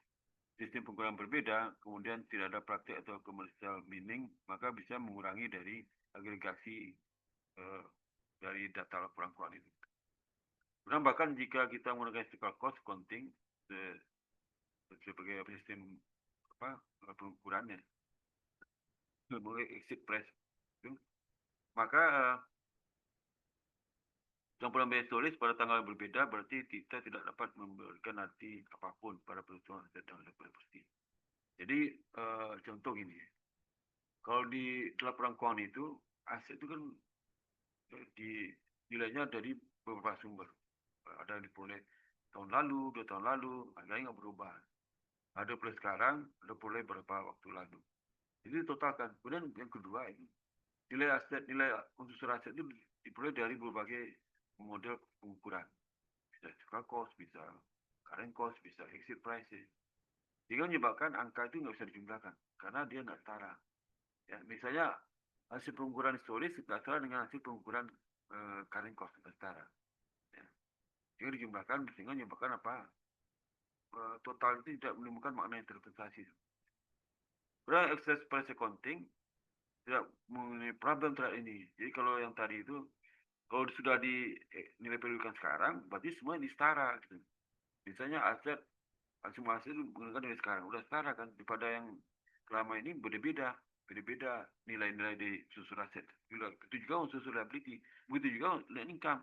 sistem penggunaan berbeda, kemudian tidak ada praktek atau commercial meaning, maka bisa mengurangi dari agregasi dari data laporan keuangan itu. Dan bahkan jika kita menggunakan historical cost accounting sebagai sistem pengukurannya, sebagai exit price, maka campuran biaya historis pada tanggal yang berbeda berarti kita tidak dapat memberikan arti apapun pada perhitungan aset dan liability. Jadi contoh gini, kalau di laporan keuangan itu aset itu kan nilainya dari beberapa sumber. ada yang diperoleh tahun lalu, 2 tahun lalu, harganya nggak berubah. Ada peroleh sekarang, ada peroleh beberapa waktu lalu. Jadi totalkan. Kemudian yang kedua ini nilai unsur aset itu diperoleh dari berbagai model pengukuran. Bisa total cost, bisa current cost, bisa exit price. Sehingga menyebabkan angka itu nggak bisa dijumlahkan karena dia nggak setara. Ya, misalnya hasil pengukuran historis nggak setara dengan hasil pengukuran current cost nggak setara. Ya. Sehingga dijumlahkan sehingga menyebabkan apa? Total itu tidak menimbulkan makna interpretasi. Karena excess price accounting tidak mengenai problem terhadap ini. Jadi kalau yang tadi itu kalau sudah di nilai value-kan sekarang, berarti semua ini setara. Gitu. Misalnya aset, semua aset itu menggunakan nilai sekarang, udah setara kan. Daripada yang selama ini beda-beda nilai-nilai di susun aset. Itu juga susun liability. Begitu juga net income.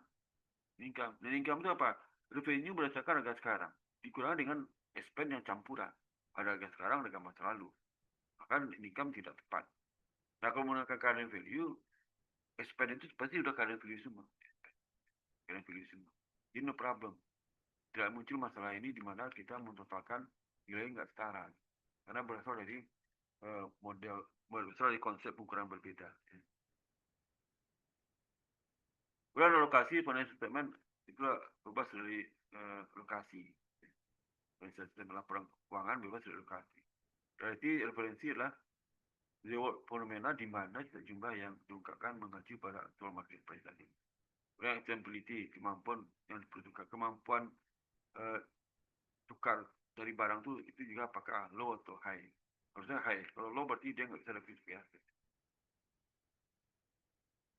Net income itu apa? Revenue berdasarkan harga sekarang. Dikurangi dengan expense yang campuran. Ada harga sekarang, harga masa lalu. Maka income tidak tepat. Nah, kalau menggunakan current value, expense itu pasti sudah current value semua. Current value semua. Ini no problem. Tidak muncul masalah ini di mana kita mentotalkan nilai nggak setara. Karena berasal dari berasal dari konsep ukuran berbeda. Kemudian alokasi financial statement itu bebas dari lokasi. Sistem laporan keuangan bebas dari lokasi. Berarti referensi adalah reward fenomena di mana jumlah yang diungkapkan mengacu pada actual market price tadi. Kemudian extensibility, kemampuan yang diperlukan, kemampuan tukar dari barang itu juga apakah low atau high. Harusnya high. Kalau low berarti dia nggak bisa lebih biasa.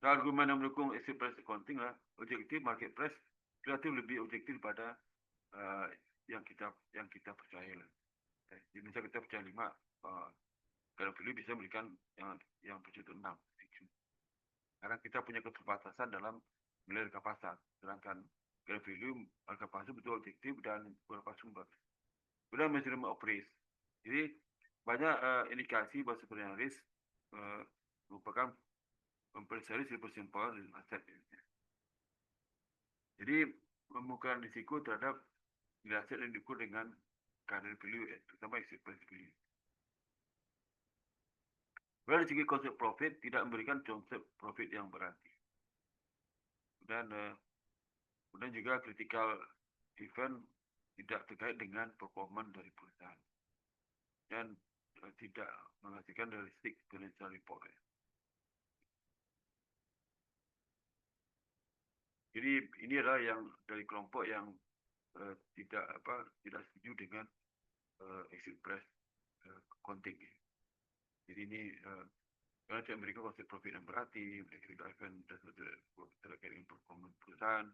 Nah, argumen yang mendukung exit price accounting lah, objektif market price relatif lebih objektif pada yang kita percaya lah. Jadi misalnya kita percaya 5, kalau pilih bisa memberikan yang 7,6. Karena kita punya keterbatasan dalam nilai harga pasar. Sedangkan kalau value harga pasar betul objektif dan beberapa sumber. Kemudian measurement of risk. Jadi banyak indikasi bahwa sebenarnya risk merupakan mempelajari simple aset. Jadi menemukan risiko terhadap nilai aset yang diukur dengan current value, terutama exit price value. Dari segi konsep profit tidak memberikan konsep profit yang berarti. Kemudian juga critical event tidak terkait dengan performa dari perusahaan dan tidak menghasilkan realistic financial report. Jadi ini adalah yang dari kelompok yang tidak setuju dengan exit price accounting. Jadi ini karena tidak memberikan konsep profit yang berarti, critical event terkait dengan performa perusahaan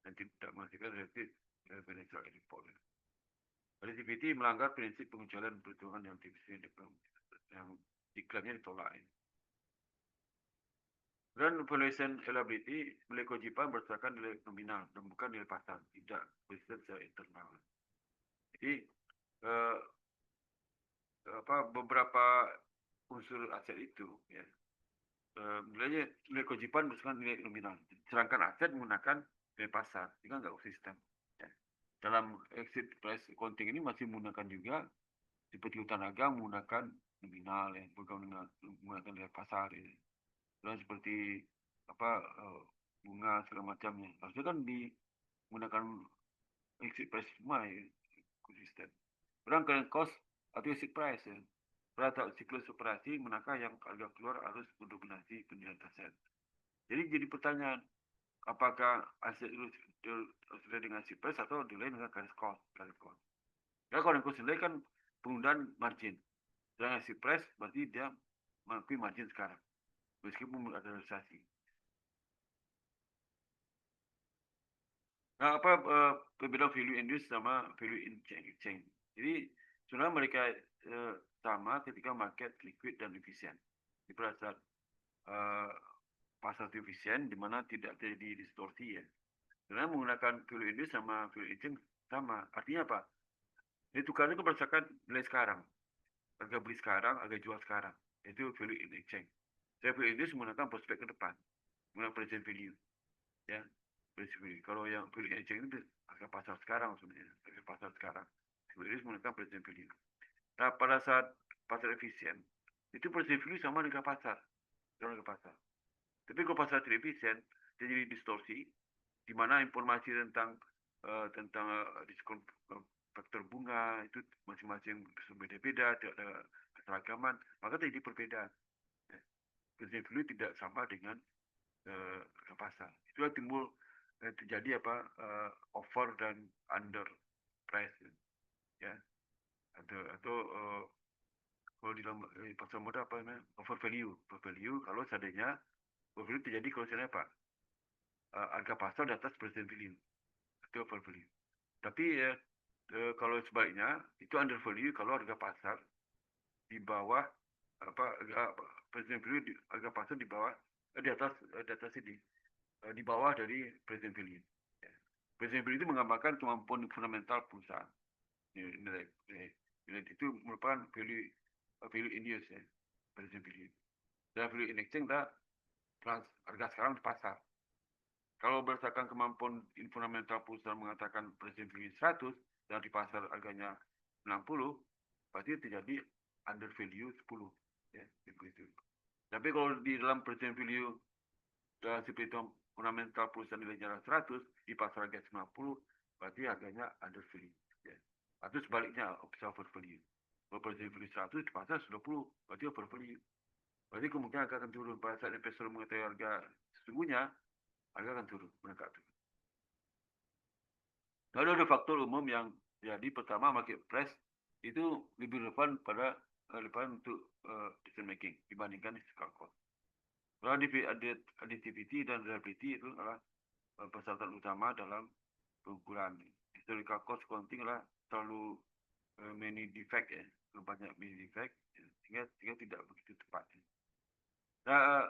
dan tidak menghasilkan realistic financial report. Relativity melanggar prinsip pengecualian perhitungan yang iklannya ditolak. Dan valuation reliability nilai kewajiban berdasarkan nilai nominal dan bukan nilai pasar, tidak berdasarkan secara internal. Jadi beberapa unsur aset itu ya nilai kewajiban berdasarkan nilai nominal, sedangkan aset menggunakan nilai pasar, sehingga nggak konsisten. Ya. Dalam exit price accounting ini masih menggunakan juga seperti hutan agang menggunakan nominal ya, bukan menggunakan nilai pasar ya. Dan seperti bunga segala macamnya. Harusnya kan menggunakan exit price semua ya, konsisten. Kemudian cost atau exit price ya. Pada siklus operasi manakah yang harga keluar harus mendominasi penilaian aset. Jadi pertanyaan, apakah aset itu sesuai dengan exit price atau nilai dengan current cost? Ya kalau cost nilai kan penggunaan margin. Dan exit price berarti dia mengakui margin sekarang. Meskipun ada realisasi. Nah, perbedaan value induced sama value in exchange. Jadi sebenarnya mereka sama ketika market liquid dan efisien. Di pada saat pasar efisien di mana tidak terjadi distorsi ya. Sebenarnya menggunakan value induced sama value exchange sama. Artinya apa? Nilai tukarnya itu berdasarkan nilai sekarang. Harga beli sekarang, harga jual sekarang. Itu value in exchange. Saya value induced menggunakan prospek ke depan. Menggunakan present value. Ya. prinsip value. Kalau yang value exchange itu harga pasar sekarang sebenarnya, harga pasar sekarang. Sebenarnya menggunakan present value. Nah, pada saat pasar efisien, itu present value sama dengan pasar, sama dengan pasar. Tapi kalau pasar tidak efisien, dia jadi distorsi, di mana informasi tentang diskon faktor bunga itu masing-masing berbeda-beda, tidak ada keseragaman, maka terjadi perbedaan. Present value tidak sama dengan harga pasar. Itulah timbul terjadi over dan under price, ya, atau kalau di dalam pasar modal apa namanya, over value kalau seandainya over value terjadi kalau seandainya apa, harga pasar di atas present value itu over value. Tapi kalau sebaliknya itu under value kalau harga pasar di bawah present value, harga pasar di bawah di atas ini, di bawah dari present value. Ya. Present value itu menggambarkan kemampuan fundamental perusahaan. Nilai itu merupakan value in use, ya, present value. Dan value in exchange adalah harga sekarang di pasar. Kalau berdasarkan kemampuan fundamental perusahaan mengatakan present value 100 dan di pasar harganya 60, pasti terjadi under value 10, ya, begitu. Tapi kalau di dalam present value dan seperti itu fundamental perusahaan nilainya 100, di pasar harga 90, berarti harganya under value, ya. Atau sebaliknya over value. Kalau present value 100 di pasar 20, berarti over value. Berarti kemungkinan akan turun. Pada saat investor mengetahui harga sesungguhnya, harga akan turun, meningkat. Lalu ada faktor umum yang jadi, pertama market price itu lebih relevan untuk decision making dibandingkan historical cost. Lalu additivity dan reliability itu adalah persyaratan utama dalam pengukuran. Historical cost accounting adalah terlalu many defect, ya, terlalu banyak many defect, ya, sehingga tidak begitu tepat. Nah,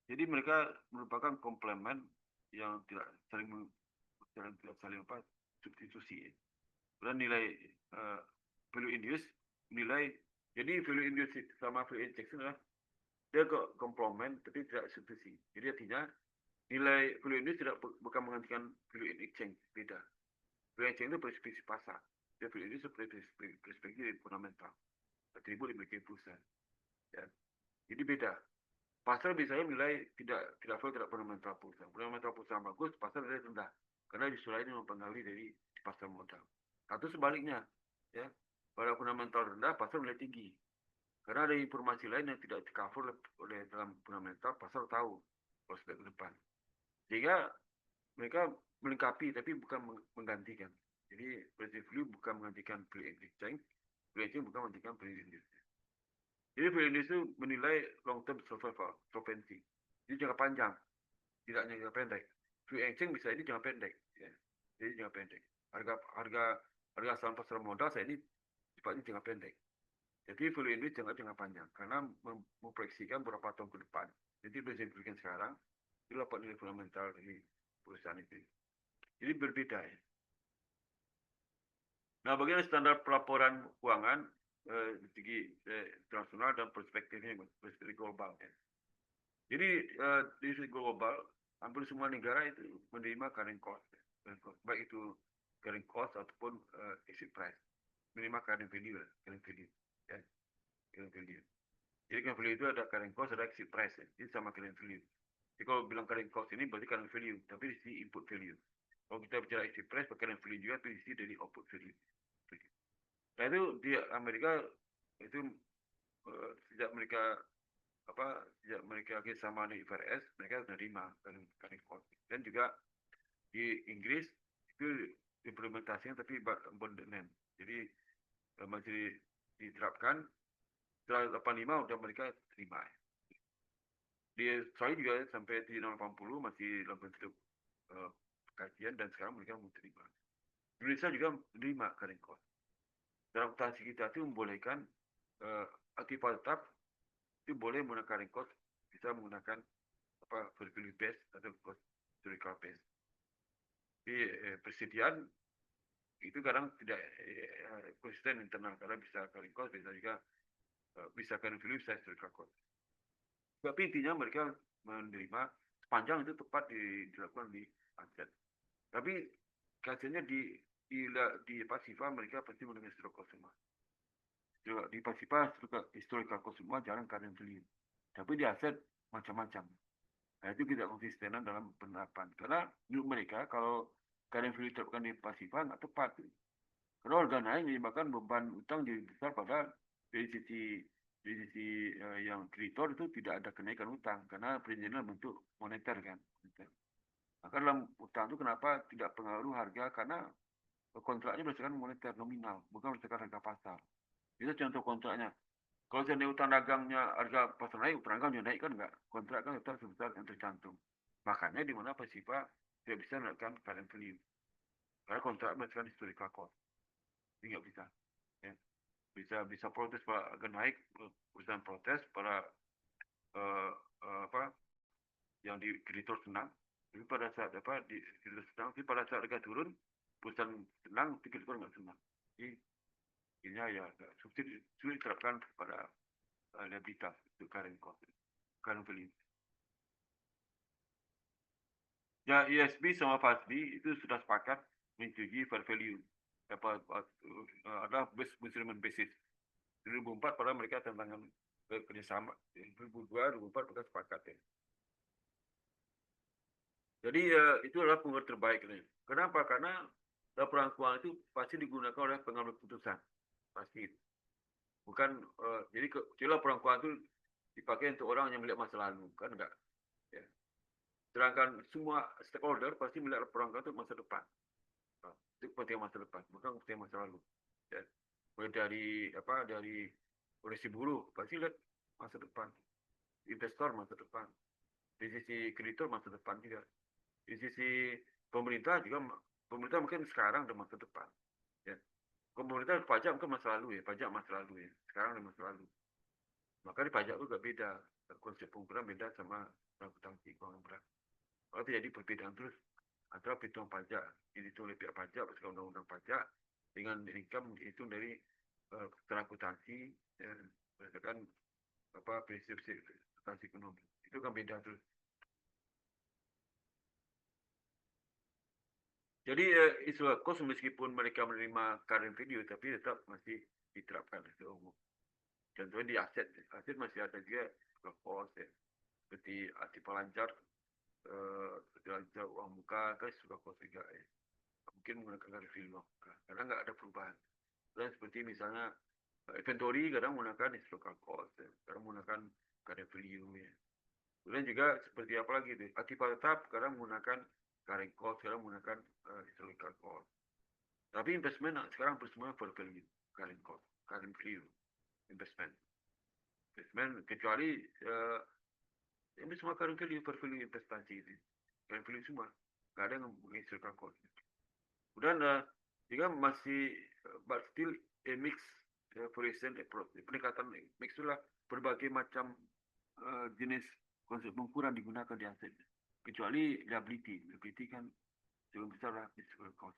jadi mereka merupakan komplement yang tidak saling substitusi, ya. Dan nilai value in use, jadi value in use sama value injection adalah dia komplement tapi tidak substitusi. Jadi artinya nilai value in use bukan menggantikan value in exchange, beda. Value exchange itu perspektif pasar, dia value in use perspektif fundamental, atribut dimiliki perusahaan, ya. Jadi beda. Pasar biasanya nilai tidak fundamental perusahaan. Fundamental perusahaan bagus, pasar nilai rendah, karena justru ini mempengaruhi dari pasar modal. Atau sebaliknya, ya, pada fundamental rendah, pasar nilai tinggi, karena ada informasi lain yang tidak di-cover oleh dalam fundamental, pasar tahu prospek ke depan. Sehingga mereka melengkapi tapi bukan menggantikan. Jadi present value bukan menggantikan value exchange, value exchange bukan menggantikan value index. Jadi value index itu menilai long term survival, solvency. Jadi jangka panjang, tidak hanya jangka pendek. Value exchange bisa ini jangka pendek, ya. Jadi jangka pendek. Harga saham pasar modal saya ini sifatnya jangka pendek. Jadi value index jangka panjang karena memproyeksikan beberapa tahun ke depan. Jadi bisa diberikan sekarang itu dapat nilai fundamental dari perusahaan itu. Jadi berbeda, ya. Nah, bagaimana standar pelaporan keuangan di segi internasional dan perspektifnya global, ya. Jadi di segi global hampir semua negara itu menerima carrying cost, ya. Baik itu carrying cost ataupun exit price, menerima carrying value, ya. Carrying value. Jadi carrying value itu ada carrying cost, ada exit price, ya. Ini sama carrying value. Jadi kalau bilang carrying cost ini berarti carrying value, tapi di sisi input value. Kalau kita bicara exit price, pakai carrying value juga, tapi di sisi dari output value. Nah, itu di Amerika itu sejak mereka sama di IFRS, mereka menerima carrying cost. Dan juga di Inggris itu implementasinya tapi abandonment. Jadi masih diterapkan setelah 85 udah mereka terima. Di Australia juga sampai di 80 masih dalam bentuk kajian dan sekarang mereka mau terima. Indonesia juga menerima carrying cost. Dalam akuntansi kita itu membolehkan aktivitas tetap itu boleh menggunakan carrying cost, bisa menggunakan value base atau cost historical base. Di persediaan itu kadang tidak konsisten internal karena bisa carrying cost, bisa juga bisa carrying value, bisa historical cost. Tapi intinya mereka menerima sepanjang itu tepat dilakukan di aset. Tapi kasusnya di Pasifa mereka pasti menggunakan historical cost semua. Di Pasifa historical cost semua jarang current value. Tapi di aset macam-macam. Nah, itu tidak konsistenan dalam penerapan. Karena menurut mereka kalau current value diterapkan di Pasifa nggak tepat. Karena harga naik menyebabkan beban utang jadi besar, padahal dari sisi yang kreditor itu tidak ada kenaikan utang karena perizinan bentuk moneter kan. Maka dalam utang itu kenapa tidak pengaruh harga, karena kontraknya berdasarkan moneter nominal, bukan berdasarkan harga pasar. Itu contoh kontraknya. Kalau seandainya utang dagangnya harga pasar naik, utang dagang naik kan enggak. Kontrak kan tetap sebesar yang tercantum. Makanya di mana Pasifa tidak bisa menaikkan current value. Karena kontrak berdasarkan historical cost. Ini nggak bisa. Ya. Bisa protes Pak, harga naik, perusahaan protes para yang di kreditor senang. Tapi pada saat di kreditor senang, tapi pada saat harga turun, perusahaan senang, kreditor nggak senang. Jadi ini ya sulit diterapkan pada liabilitas untuk current cost, current value. Ya, ISB sama FASB itu sudah sepakat menyetujui fair value. Ada measurement basis. 2004 pada mereka tentang kerjasama. 2002, 2004 mereka sepakat ya. Jadi itu adalah pengaruh terbaik. Kenapa? Karena laporan keuangan itu pasti digunakan oleh pengambil keputusan. Pasti. Bukan, jadi laporan keuangan itu dipakai untuk orang yang melihat masa lalu. Kan enggak. Ya. Sedangkan semua stakeholder pasti melihat laporan keuangan itu masa depan. Itu kepentingan masa depan, bukan kepentingan masa lalu. Ya. Mulai dari polisi buruh, pasti lihat masa depan. Investor masa depan. Di sisi kreditor masa depan juga. Di sisi pemerintah juga, pemerintah mungkin sekarang dan masa depan. Ya. Pemerintah pajak mungkin masa lalu ya, pajak masa lalu ya, sekarang dan masa lalu. Maka di pajak juga beda, konsep pengukuran beda sama akuntansi keuangan berat. Kalau terjadi perbedaan terus antara perhitungan pajak dihitung oleh pihak pajak berdasarkan undang-undang pajak dengan income dihitung dari akuntansi berdasarkan prinsip akuntansi ekonomi. Itu kan beda terus. Jadi isu cost meskipun mereka menerima current value tapi tetap masih diterapkan secara umum. Contohnya di aset masih ada juga cost ya. Seperti aktif pelancar, uang muka kan sudah cost juga ya. Mungkin menggunakan current value uang muka karena nggak ada perubahan. Dan seperti misalnya inventory kadang menggunakan historical cost, ya. Kadang menggunakan current value ya. Kemudian juga seperti apa lagi itu, aktif tetap kadang menggunakan current cost, kadang menggunakan historical cost. Tapi investment sekarang semua for value, current cost, current value, investment kecuali ini semua current value, for value investasi itu, current value semua, nggak ada yang menggunakan historical cost. Kemudian juga masih but still a mix variation approach. Pendekatan mix itulah berbagai macam jenis konsep pengukuran digunakan di aset. Kecuali liability. Liability kan sebelum besar lah physical cost.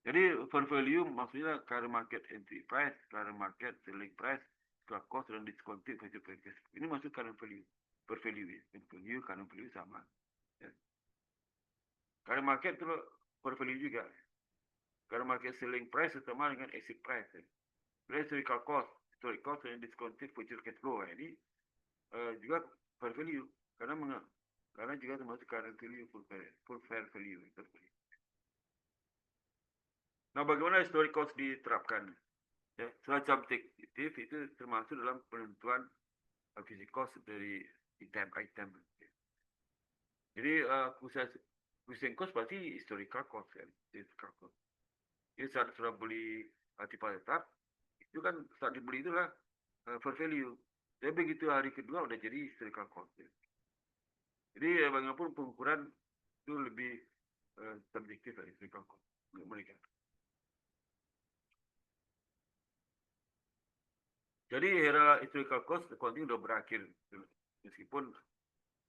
Jadi fair value maksudnya current market entry price, current market selling price, stock cost dan discounted value price. Ini masuk current value. Per value ya. Value, current value sama. Ya. Current market itu per value juga. Current market selling price sama dengan exit price. Ya. Historical cost dan discounted future cash flow. Ini juga fair value karena juga termasuk current value full fair value. Nah, bagaimana historical cost diterapkan? Ya, semacam fiktif itu termasuk dalam penentuan physical cost dari item. Jadi acquisition cost pasti historical cost kan, historical cost. Jadi saat sudah beli tipe tetap, itu kan saat dibeli itulah fair value. Tapi begitu hari kedua udah jadi historical cost. Ya. Jadi bagaimanapun pengukuran itu lebih subjektif dari historical cost untuk mereka. Jadi era historical cost accounting sudah berakhir, meskipun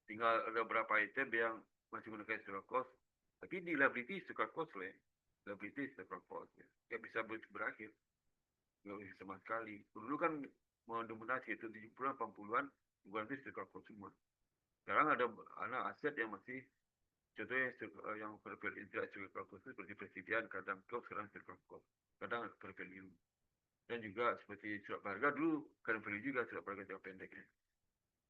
tinggal ada beberapa item yang masih menggunakan historical cost, tapi di liability historical cost lah, liability historical cost ya, nggak bisa berakhir, nggak bisa sama sekali. Dulu kan mendominasi itu 70-an, 80-an, bukan itu historical cost semua. Sekarang ada anak aset yang masih, contohnya yang bervalue intellectual cost seperti presiden, kadang cost, sekarang circle cost, kadang bervalue. Dan juga seperti surat berharga dulu current value juga, surat berharga jangka pendek.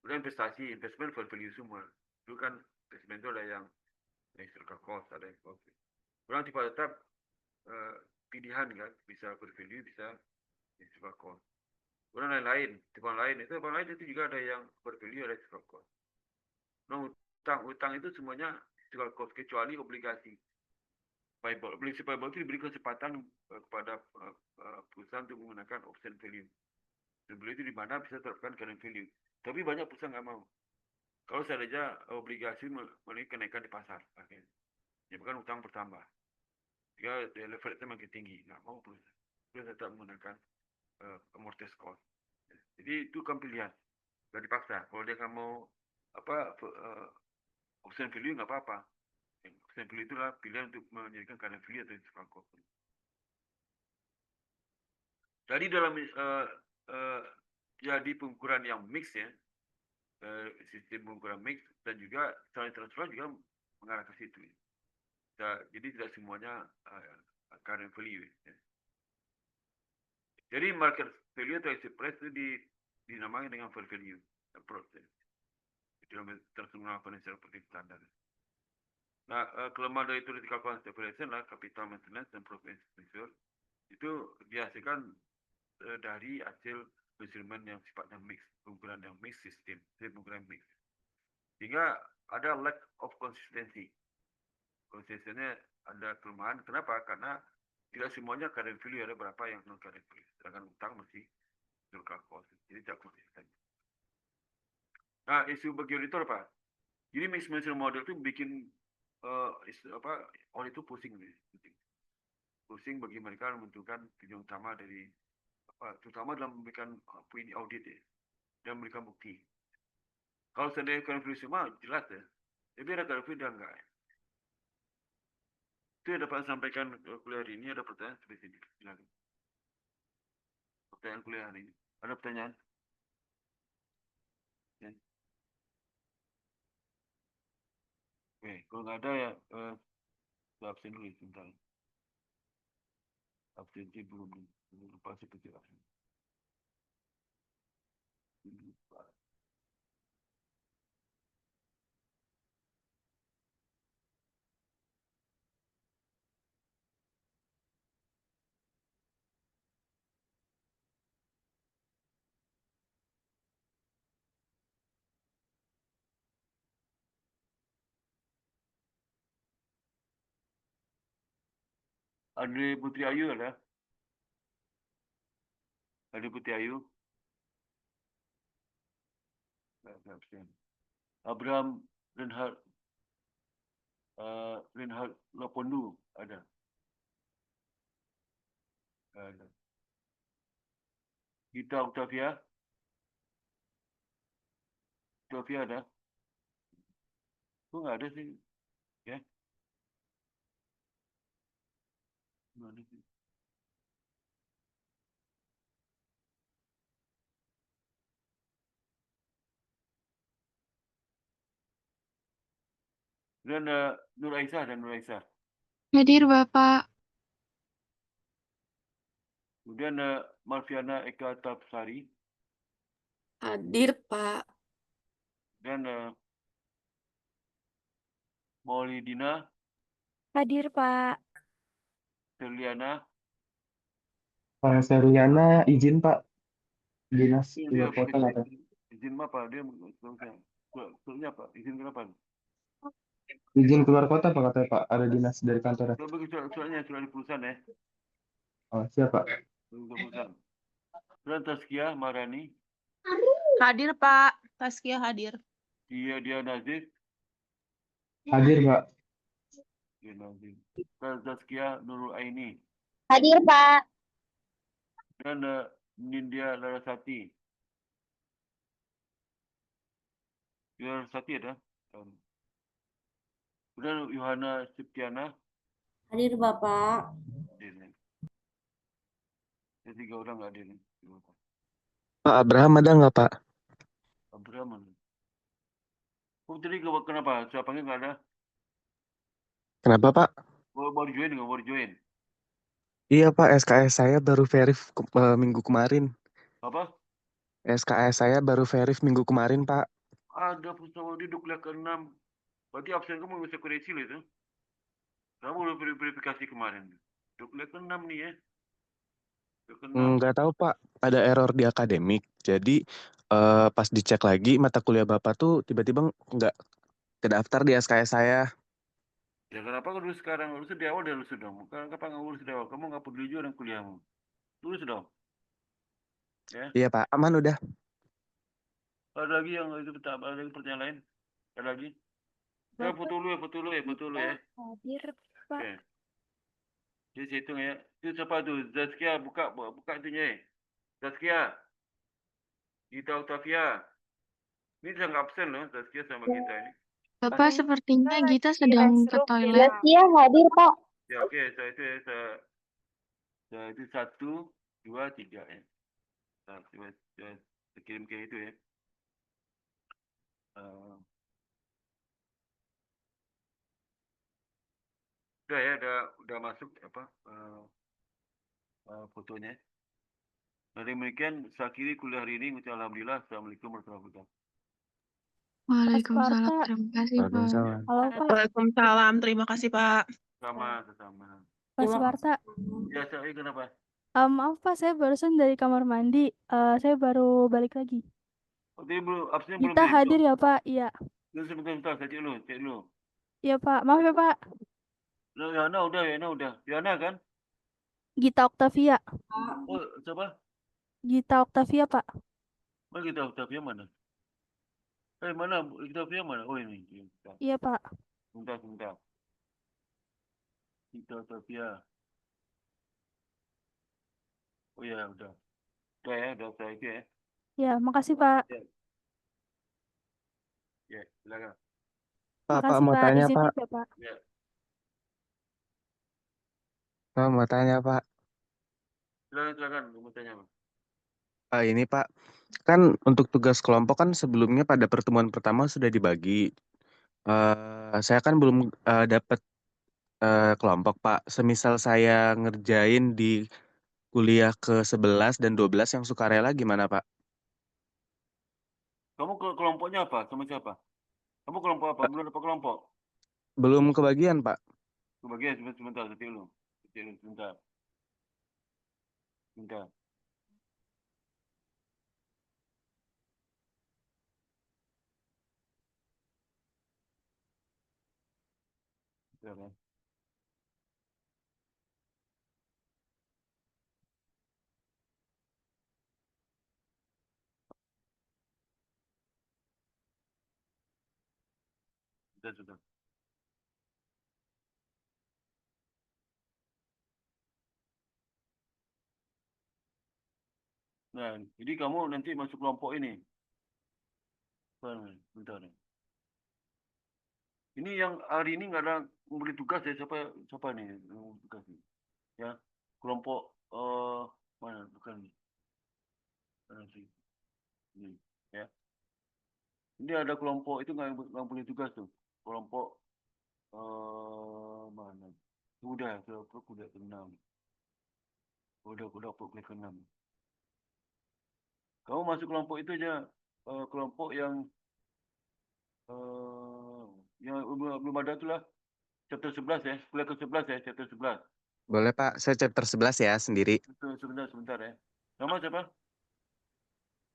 Kemudian investasi, investment fair value semua. Dulu kan investment itu ada yang circle cost, ada yang cost. Kurang tipe tetap pilihan kan, bisa bervalue, bisa circle cost. Kemudian lain-lain, tipe lain itu juga ada yang bervalue, ada circle cost. Nah, utang itu semuanya circle cost kecuali obligasi. Obligasi payable itu diberi kesempatan kepada perusahaan untuk menggunakan option value. Value itu di mana bisa terapkan current value. Tapi banyak perusahaan nggak mau. Kalau seandainya obligasi memiliki kenaikan di pasar, akhirnya menyebabkan utang bertambah. Jika level itu makin tinggi, nggak mau perusahaan tetap menggunakan amortized cost. Jadi itu kan pilihan, nggak dipaksa. Kalau dia nggak mau option value nggak apa-apa. Option value itulah pilihan untuk menjadikan current value atau circle cost. Jadi dalam jadi pengukuran yang mix ya, sistem pengukuran mix dan juga salary transfer juga mengarah ke situ. Jadi tidak semuanya current value. Ya. Jadi market value atau exit price itu dinamakan dengan fair value approach. Itu terkenal financial reporting standard. Nah, kelemahan dari theoretical quantitative valuation lah capital maintenance dan profit measure itu dihasilkan dari hasil measurement yang sifatnya mix, pengukuran yang mix sistem pengukuran mix. Sehingga ada lack of consistency. Konsistensinya ada kelemahan. Kenapa? Karena tidak semuanya current value, ada berapa yang non current value. Sedangkan utang masih local cost. Jadi tidak konsisten. Nah, isu bagi auditor apa? Jadi mix measure model itu bikin audit itu pusing. Pusing bagi mereka menentukan tujuan utama dari terutama dalam memberikan audit ya, dan memberikan bukti. Kalau seandainya current value semua jelas ya, tapi ada current value dan enggak. Itu yang dapat saya sampaikan kuliah hari ini. Ada pertanyaan seperti ini. Silakan. Pertanyaan kuliah hari ini. Ada pertanyaan? Ya. Oke, kalau nggak ada ya absen dulu sebentar. Absensi belum lupa seperti absen. Andre Putri Ayu ada? Andre Putri Ayu? Nggak absen. Abraham Reinhard Lapondu ada? Ada. Gita Octavia? Octavia ada? Kok nggak ada sih? Ya? Mana sih? Dan Nur Aisyah dan Nur Aisyah. Hadir Bapak. Kemudian Marfiana Eka Tapsari. Hadir, Pak. Dan Maulidina Hadir, Pak. Terliana. Pak Seriana izin Pak, dinas Dia keluar kota nggak Pak? izin apa? Dia suratnya apa? Izin kenapa? Izin keluar kota Pak katanya Pak, ada dinas dari kantornya. Coba bagi suratnya, surat di perusahaan ya. Oh siap Pak. Perusahaan. Dan Tazkiyah Marani. Hadir, Pak. Taskia hadir. Dia Nazif. Hadir Pak. Dia Nazif. Tazkiyah Nurul Aini. Hadir Pak. Dan Nindya Larasati. Larasati ada? Kemudian Yohana Septiana. Hadir, Bapak. Hadir. Ada 3 orang nggak hadir. Pak Abraham ada nggak Pak? Abraham. Tadi kenapa? Saya panggil nggak ada. Kenapa Pak? Baru join nggak? Baru join. Iya Pak, SKS saya baru verif minggu kemarin. Apa? SKS saya baru verif minggu kemarin Pak. Ada pesawat di kuliah ke-6. Berarti absen kamu bisa koreksi itu. Kamu udah verifikasi kemarin. Kuliah ke-6 nih ya. Kuliah ke-6. Nggak tahu Pak, ada error di akademik. Jadi pas dicek lagi mata kuliah Bapak tuh tiba-tiba nggak kedaftar di SKS saya. Ya kenapa kau dulu sekarang? Lulus di awal lulus dong. Kenapa nggak lulus di awal? Kamu nggak peduli juga dengan kuliahmu. Lulus dong. Ya. Iya Pak, aman udah. Ada lagi yang itu ada lagi pertanyaan lain? Ada lagi? Ya, Bapak foto dulu ya, foto dulu ya, foto dulu ya. hadir, Pak. Oke. Jadi saya hitung ya. Itu siapa tuh? Zaskia, buka itunya ya. Zaskia, Gita Octavia. Ini sedang absen loh, Zaskia sama Gita ini. Bapak, sepertinya lagi Gita sedang ke restroom di toilet. lab. hadir, Pak. Ya oke, saya itu 1, 2, 3 ya. Saya kirim ke itu ya. Udah ya, udah masuk apa fotonya. Dari demikian, saya akhiri kuliah hari ini. Alhamdulillah. Assalamualaikum warahmatullahi wabarakatuh. Waalaikumsalam. Pak. Terima kasih, Pak. Waalaikumsalam. Halo Pak, Waalaikumsalam. Terima kasih, Pak. Sama. Pak Suwarta. Ya, saya kenapa? Maaf Pak, saya barusan dari kamar mandi. Saya baru balik lagi. Oh, tadi belum, absennya belum Kita ya? hadir ya Pak? Iya. Sebentar, saya cek dulu. Iya Pak, maaf ya Pak. Yana udah. Yana kan? Gita Octavia. Oh, siapa? Gita Octavia Pak. Mana kita Octavia mana? Mana? Kita Octavia mana? Oh, ini. Iya Pak. Sebentar. Kita Octavia. Oh ya, udah. Udah ya, udah saya itu ya. Ya, makasih Pak. Ya, silakan. Pak Makasih mau Pak. tanya Izin Pak. ya Pak. Ya. Pak mau tanya Pak. Silakan, mau tanya. Ini Pak, kan untuk tugas kelompok kan sebelumnya pada pertemuan pertama sudah dibagi. Saya kan belum dapat kelompok Pak. Semisal saya ngerjain di kuliah ke-11 dan 12 yang sukarela gimana Pak? Kamu kelompoknya apa? Sama siapa? Kamu kelompok apa? Belum dapat kelompok? Belum kebagian Pak. Kebagian sebentar, dulu. Sebentar. Sebentar. Ya. Sudah. Nah, jadi kamu nanti masuk kelompok ini. Bentar. Ini yang hari ini nggak ada memberi tugas ya, siapa nih yang memberi tugas nih? Ya, kelompok mana? Bukan nih. Mana sih? Ini, ya. Ini ada kelompok itu nggak boleh tugas tuh. Kelompok mana? Udah ke-6. Udah ke-6. Kamu masuk kelompok itu aja, kelompok yang belum ada tuh lah. Chapter 11 ya, kuliah ke-11 ya, chapter 11. Boleh Pak, saya chapter 11 ya sendiri. Sebentar ya. Nama siapa?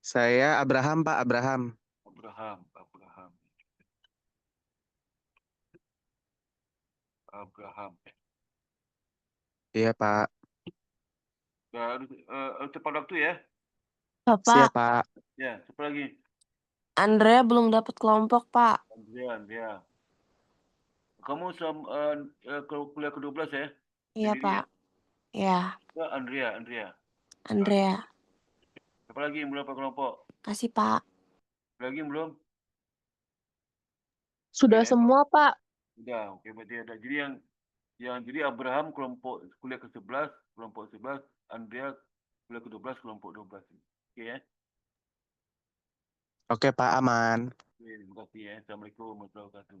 Saya Abraham Pak, Abraham. Abraham. Iya Pak. Ya, harus tepat waktu ya. Siap Bapak, Pak. Ya, siapa lagi? Andrea belum dapat kelompok, Pak. Andrea. Kamu kuliah ke-12 ya? Iya, Sendiri Pak. Ya, ya? Andrea. Andrea. Siapa lagi yang belum dapat kelompok? Kasih, Pak. Lagi yang belum? Sudah Oke, semua, Pak. Udah, oke berarti ada. Jadi jadi Abraham kelompok kuliah ke-11, kelompok 11, Andrea kuliah ke-12, kelompok 12. Oke ya? Oke Pak, aman. Oke, terima kasih. berarti ya. Assalamualaikum warahmatullahi wabarakatuh.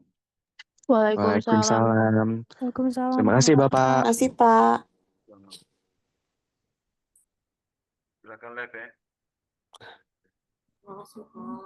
Waalaikumsalam. Waalaikumsalam. Waalaikumsalam. Terima kasih Bapak. Makasih, Pak. Silakan live ya. Makasih, Pak.